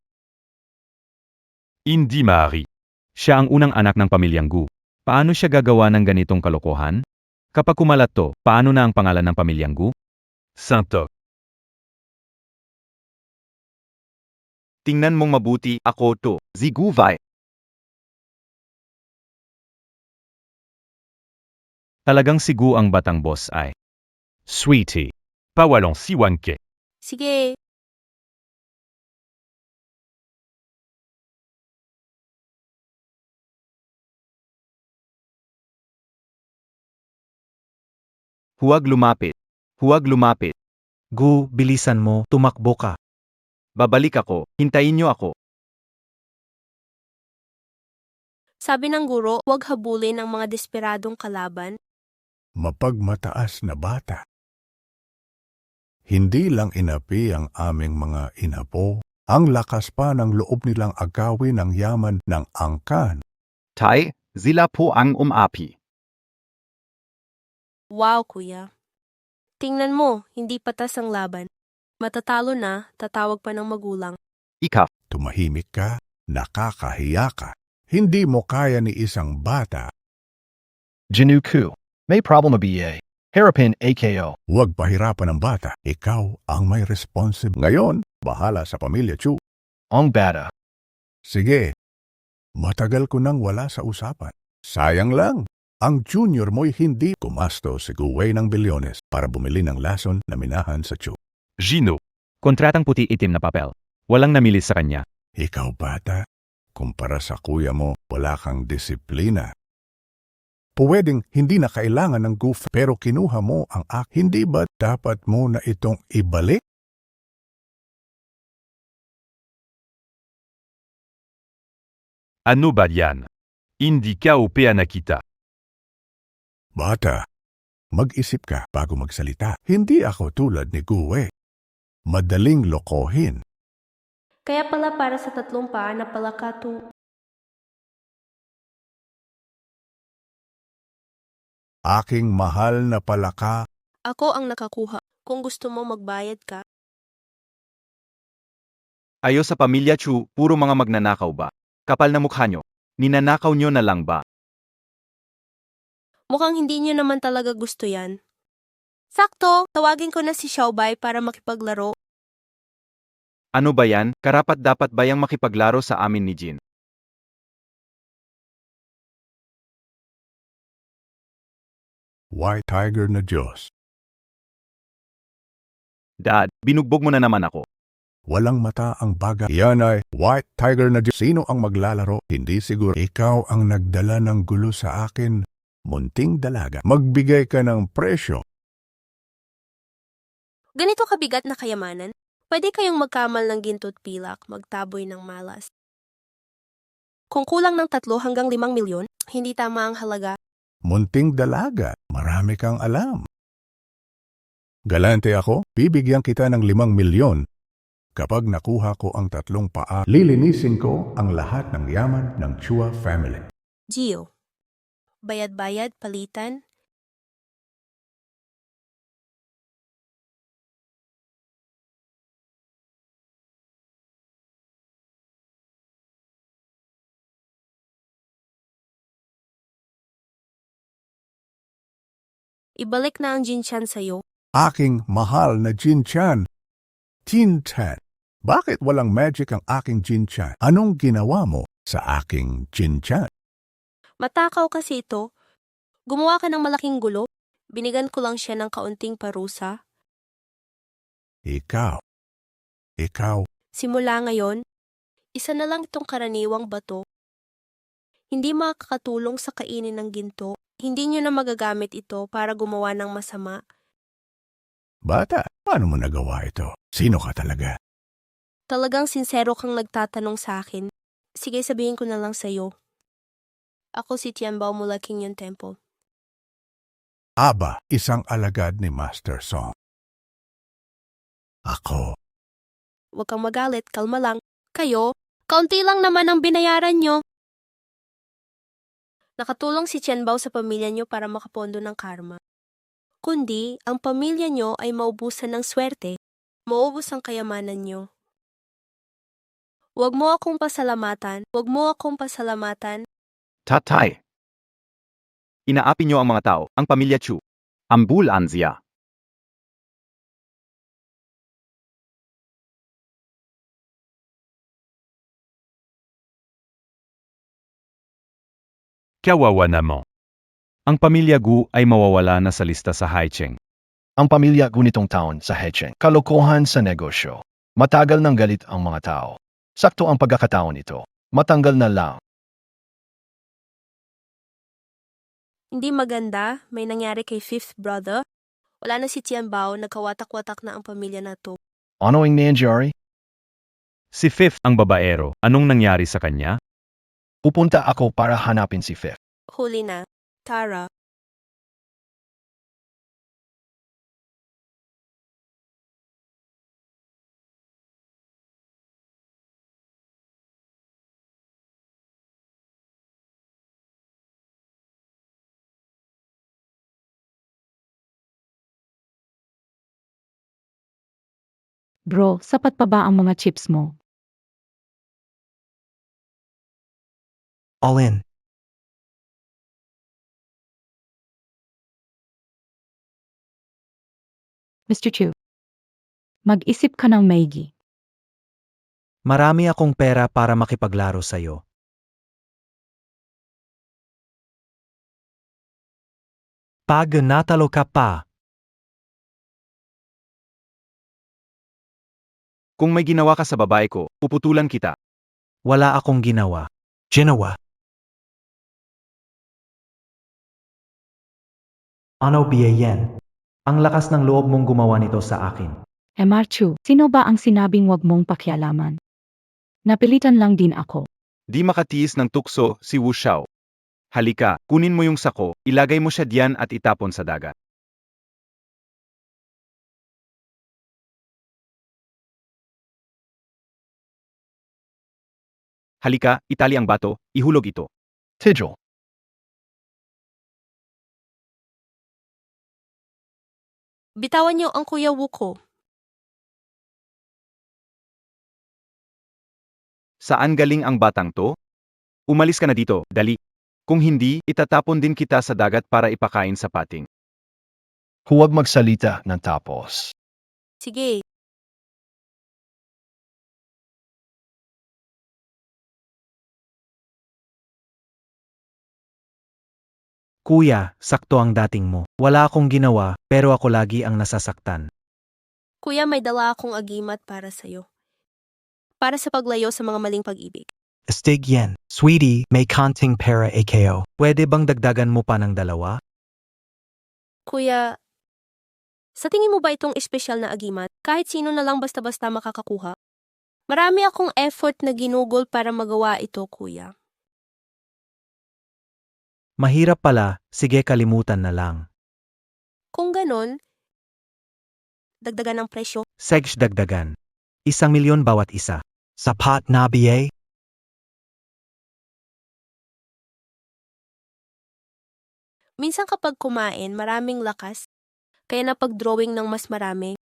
S4: Hindi maaari. Siya ang unang anak ng pamilyang Gu. Paano siya gagawa ng ganitong kalokohan? Kapag kumalat to, paano na ang pangalan ng pamilyang Gu? Santok.
S3: Tingnan mong mabuti, ako to, ziguvay.
S4: Talagang si Gu ang batang boss ay. Sweetie. Pawalong si Wang Kei.
S1: Sige.
S3: Huwag lumapit. Huwag lumapit.
S5: Gu, bilisan mo, tumakbo ka.
S3: Babalik ako, hintayin niyo ako.
S1: Sabi ng guro, huwag habulin ang mga desperadong kalaban.
S10: mapagmataas na bata. Hindi lang inapi ang aming mga inapo, ang lakas pa ng loob nilang agawin ang yaman ng angkan.
S3: Tay, sila po ang umapi.
S1: Wow, kuya. Tingnan mo, hindi patas ang laban. Matatalo na, tatawag pa ng magulang.
S3: Ika,
S10: Tumahimik ka, nakakahiya ka. Hindi mo kaya ni isang bata.
S6: Jinuku. May problema ba? Harapin AKO.
S10: Huwag pahirapan ng bata. Ikaw ang may responsible. Ngayon, bahala sa pamilya Chu.
S6: Ang bata.
S10: Sige, matagal ko nang wala sa usapan. Sayang lang, ang junior mo'y hindi kumasto si Guwei ng bilyones para bumili ng lason na minahan sa Chu.
S4: Gino. Kontratang puti-itim na papel. Walang namili sa kanya.
S10: Ikaw bata, kumpara sa kuya mo, wala kang disiplina. Pwedeng hindi na kailangan ng goof pero kinuha mo ang Hindi ba dapat mo na itong ibalik?
S4: Ano ba yan? Hindi ka upea na kita.
S10: Bata, mag-isip ka bago magsalita. Hindi ako tulad ni Guwe. Madaling lokohin.
S1: Kaya pala para sa 3 paa na palaka to.
S10: Aking mahal na palaka.
S1: Ako ang nakakuha. Kung gusto mo magbayad ka,
S3: ayo sa pamilya Chu, puro mga magnanakaw ba? Kapal na mukha nyo. Ninanakaw nyo na lang ba?
S1: mukhang hindi nyo naman talaga gusto yan. Sakto, tawagin ko na si Xiaobei para makipaglaro.
S3: Ano ba yan? Karapat-dapat ba yang makipaglaro sa amin ni Jin?
S10: White Tiger na Diyos.
S3: Dad, binugbog mo na naman ako.
S10: Walang mata ang baga. Yan ay White Tiger na Diyos. Sino ang maglalaro? Hindi siguro. Ikaw ang nagdala ng gulo sa akin. Munting dalaga. Magbigay ka ng presyo.
S1: Ganito kabigat na kayamanan, pwede kayong magkamal ng ginto't pilak, magtaboy ng malas. Kung kulang ng 3 hanggang 5 milyon, hindi tama ang halaga.
S10: Munting dalaga. Marami kang alam. Galante ako, bibigyan kita ng 5 milyon. Kapag nakuha ko ang 3 paa, lilinisin ko ang lahat ng yaman ng Chua family.
S1: Gio, bayad-bayad, palitan. Ibalik na ang Jinchan sa'yo.
S10: Aking mahal na Jinchan. Jinchan. Bakit walang magic ang aking Jinchan? Anong ginawa mo sa aking Jinchan?
S1: Matakaw kasi ito. Gumawa ka ng malaking gulo. Binigan ko lang siya ng kaunting parusa.
S10: Ikaw.
S1: Simula ngayon, isa na lang itong karaniwang bato. Hindi makakatulong sa kainin ng ginto. Hindi nyo na magagamit ito para gumawa ng masama.
S10: Bata, paano mo nagawa ito? Sino ka talaga?
S1: Talagang sinsero kang nagtatanong sa akin. Sige, sabihin ko na lang sa'yo. Ako si Tianbao mula Qingyan Temple.
S10: Aba, isang alagad ni Master Song. Ako.
S1: Huwag kang magalit, kalma lang. Kayo, kaunti lang naman ang binayaran nyo. Nakatulong si Tianbao sa pamilya nyo para makapondo ng karma. Kundi, ang pamilya nyo ay maubusan ng swerte, maubos ang kayamanan nyo. Huwag mo akong pasalamatan.
S3: Tatay. Inaapi nyo ang mga tao, ang pamilya Chu. Ambul Anzia.
S4: Kawawa naman. Ang pamilya Gu ay mawawala na sa lista sa Haicheng.
S6: Ang pamilya gunitong taon sa Hecheng. Kalokohan sa negosyo. Matagal nang galit ang mga tao. Sakto ang pagkakataon ito. Matanggal na lang.
S1: Hindi maganda, may nangyari kay fifth brother. Wala na si Tianbao, nagkawatak-watak na ang pamilya na to.
S6: Ano ang nangyari?
S4: Si Fifth ang babaero. Anong nangyari sa kanya?
S6: Pupunta ako para hanapin si Fifth.
S1: Huli na. Tara.
S2: Bro, sapat pa ba ang mga chips mo?
S8: All in.
S2: Mr. Chu. Mag-isip ka ng maigi.
S5: Marami akong pera para makipaglaro sa'yo. Pag natalo ka pa,
S3: Kung may ginawa ka sa babae ko, puputulan kita.
S5: wala akong ginawa.
S8: Ginawa. Ano biyayen?
S5: Ang lakas ng loob mong gumawa nito sa akin.
S2: Mr. Chu, sino ba ang sinabing wag mong pakialaman? Napilitan lang din ako.
S3: Di makatiis ng tukso si Wu Xiao. Halika, kunin mo yung sako, ilagay mo siya diyan at itapon sa dagat. Halika, itali ang bato, ihulog ito.
S6: Tigil.
S1: Bitawan niyo ang Kuya Wu ko.
S3: Saan galing ang batang to? Umalis ka na dito, dali. Kung hindi, itatapon din kita sa dagat para ipakain sa pating.
S6: Huwag magsalita ng tapos.
S1: Sige.
S5: Kuya, sakto ang dating mo. Wala akong ginawa, pero ako lagi ang nasasaktan.
S1: Kuya, may dala akong agimat para sa'yo. Para sa paglayo sa mga maling pag-ibig.
S8: Estig yen. Sweetie, may konting pera AKO.
S5: Pwede bang dagdagan mo pa ng 2?
S1: Kuya, sa tingin mo ba itong espesyal na agimat? Kahit sino na lang basta-basta makakakuha? Marami akong effort na ginugol para magawa ito, kuya.
S5: Mahirap pala, sige kalimutan na lang.
S1: Kung ganon, dagdagan ang presyo.
S5: Segs dagdagan. 1,000,000 bawat isa.
S8: Sapat na biye?
S1: Minsan kapag kumain, maraming lakas. Kaya napag-drawing ng mas marami.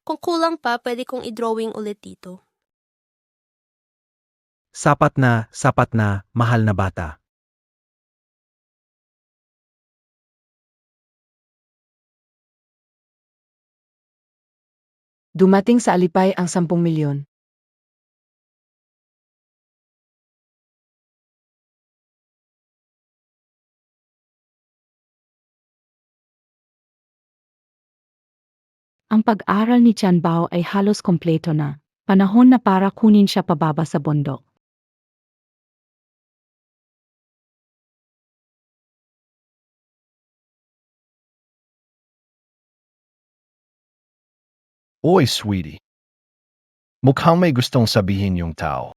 S1: Kung kulang pa, pwede kong i-drawing ulit dito.
S5: Sapat na, mahal na bata.
S2: Dumating sa alipay ang 10 milyon. Ang pag-aral ni Tian Bao ay halos kompleto na. Panahon na para kunin siya pababa sa bundok.
S6: Oy, sweetie. Mukhang may gustong sabihin yung tao.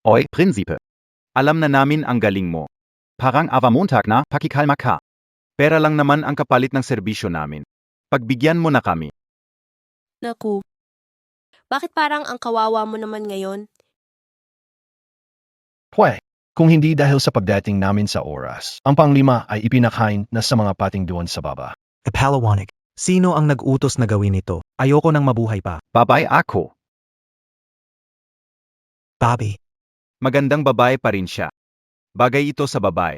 S3: Oy, Prinsipe. Alam na namin ang galing mo. Parang Montag na, pakikalma ka. Pera lang naman ang kapalit ng serbisyo namin. Pagbigyan mo na kami.
S1: Naku. Bakit parang ang kawawa mo naman ngayon?
S6: Pwe, kung hindi dahil sa pagdating namin sa oras, ang panglima ay ipinakain na sa mga pating doon sa baba.
S8: Ipalawanig.
S5: Sino ang nag-utos na gawin ito? Ayoko nang mabuhay pa.
S3: Babay ako.
S8: Bobby.
S3: Magandang babae pa rin siya. Bagay ito sa babae.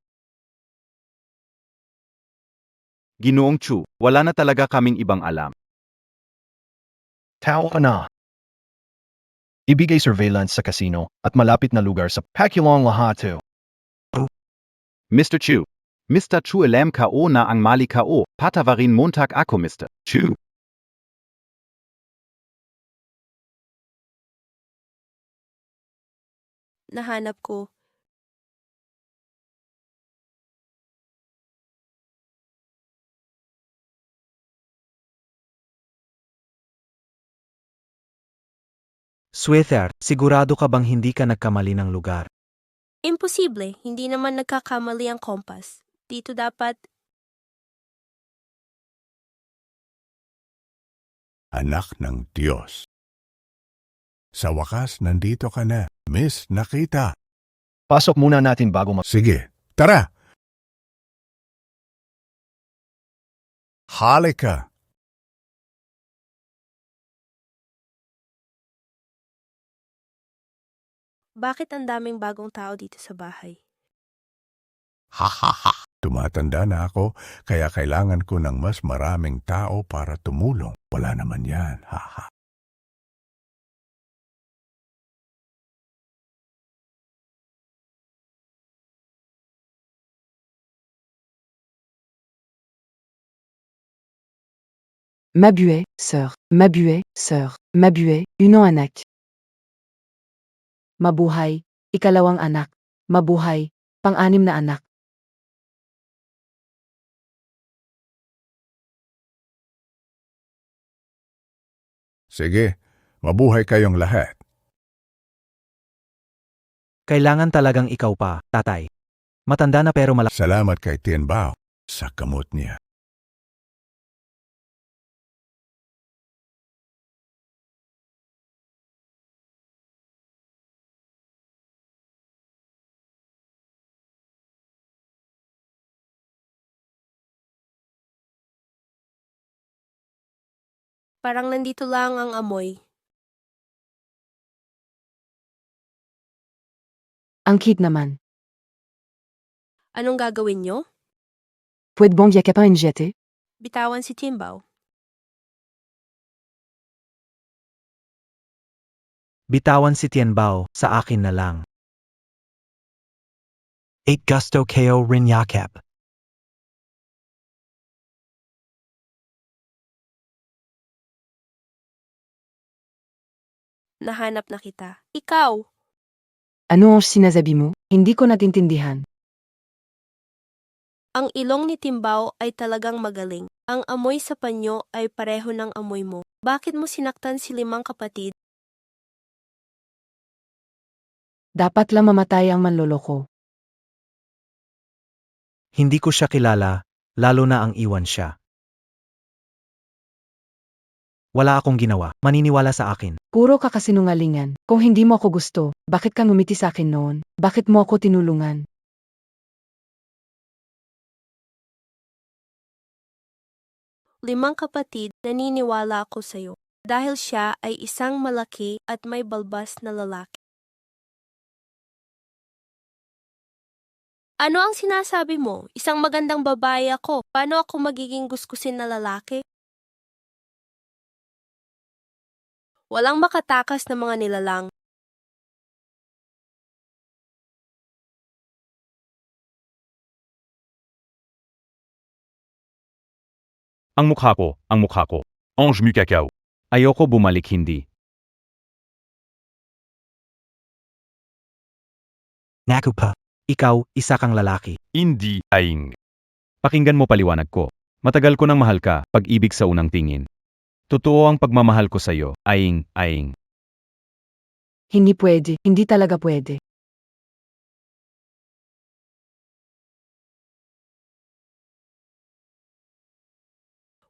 S3: Ginoong Chu, wala na talaga kaming ibang alam.
S6: Tao ka na. Ibigay surveillance sa casino at malapit na lugar sa Pakilong Lahatu.
S3: Mr. Chu. Mr. Chu alam ko na ang mali ko, patawarin Montag ako Mr. Chu.
S1: Nahanap ko.
S5: Sweetheart, sigurado ka bang hindi ka nagkamali ng lugar?
S1: Imposible, hindi naman nagkakamali ang kompas. Dito dapat
S10: Anak ng Diyos. Sa wakas, nandito ka na. Miss, nakita.
S6: Pasok muna natin bago
S10: Sige, Tara! Halika!
S1: Bakit ang daming bagong tao dito sa bahay?
S10: Ha ha ha! Tumatanda na ako, kaya kailangan ko ng mas maraming tao para tumulong. Wala naman yan, ha ha.
S2: Mabuhay, sir. Mabuhay, sir. Mabuhay, unang anak. Mabuhay, ikalawang anak. Mabuhay, pang-anim na anak.
S10: Sige, mabuhay kayong lahat.
S5: Kailangan talagang ikaw pa, tatay. Matanda na pero malaki.
S10: Salamat kay Tianbao sa kamot niya.
S1: Parang nandito lang ang amoy.
S2: Ang cute naman.
S1: Anong gagawin nyo?
S2: Pwede bang yakapin jete?
S1: Bitawan si Timbao.
S5: Bitawan si Tianbao, sa akin na lang.
S8: 8 Gusto Ko Rin Yakap.
S1: Nahanap na kita. Ikaw!
S2: Ano ang sinasabi mo? Hindi ko natintindihan.
S1: Ang ilong ni Timbao ay talagang magaling. Ang amoy sa panyo ay pareho ng amoy mo. Bakit mo sinaktan si limang kapatid?
S2: Dapat lang mamatay ang manloloko.
S5: Hindi ko siya kilala, lalo na ang iwan siya. Wala akong ginawa, maniniwala sa akin.
S2: Puro ka kasinungalingan. Kung hindi mo ako gusto, bakit ka ngumiti sa akin noon? Bakit mo ako tinulungan?
S1: Limang kapatid, naniniwala ako sa'yo. Dahil siya ay isang malaki at may balbas na lalaki. Ano ang sinasabi mo? Isang magandang babae ako. Paano ako magiging gusgusin na lalaki? Walang makatakas na mga nilalang.
S4: Ang mukha ko, ang mukha ko. Ange mu cacao. Ayoko bumalik hindi.
S8: Naku pa.
S5: Ikaw, isa kang lalaki.
S4: Hindi, aing. Pakinggan mo paliwanag ko. Matagal ko nang mahal ka, pag-ibig sa unang tingin. Totoo ang pagmamahal ko sa'yo, aing, aing.
S2: Hindi pwede. Hindi talaga pwede.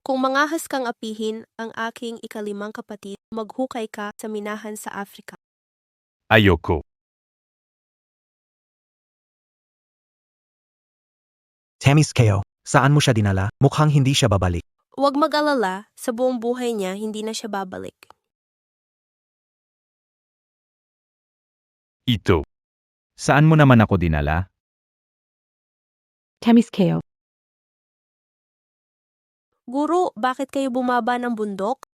S1: Kung mangahas kang apihin ang aking ikalimang kapatid, maghukay ka sa minahan sa Afrika.
S4: Ayoko.
S8: Tamis Ko.
S5: Saan mo siya dinala? Mukhang hindi siya babalik.
S1: Huwag mag-alala, sa buong buhay niya hindi na siya babalik.
S4: Ito. Saan mo naman ako dinala?
S2: Tamis Ko.
S1: Guro, bakit kayo bumaba ng bundok?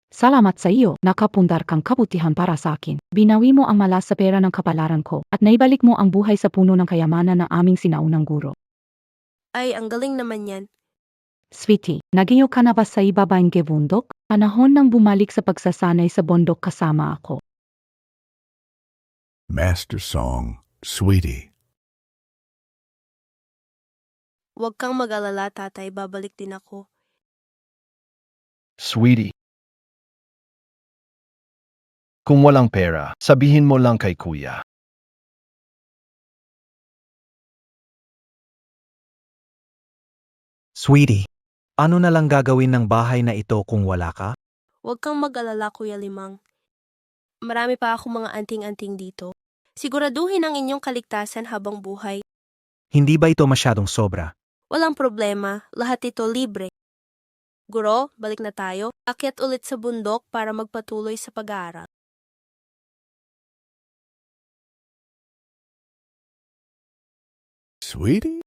S2: Salamat sa iyo, nakapundar kang kabutihan para sa akin. Binawi mo ang malas sa pera ng kapalaran ko, at naibalik mo ang buhay sa puno ng kayamanan ng aming sinaunang guro.
S1: Ay, ang galing naman yan.
S2: Sweetie, nagiyo ka na ba sa ibabaing bundok? Panahon nang bumalik sa pagsasanay sa bundok kasama ako.
S10: Master Song, Sweetie.
S1: Huwag kang mag-alala, tatay, babalik din ako.
S6: Sweetie. Kung walang pera, sabihin mo lang kay kuya.
S5: Sweetie, ano na lang gagawin ng bahay na ito kung wala ka?
S1: Huwag kang mag-alala, Kuya Limang. Marami pa akong mga anting-anting dito. Siguraduhin ang inyong kaligtasan habang buhay.
S5: Hindi ba ito masyadong sobra?
S1: Walang problema, lahat ito libre. Guro, balik na tayo. Akyat ulit sa bundok para magpatuloy sa pag-aaral.
S10: Sweetie?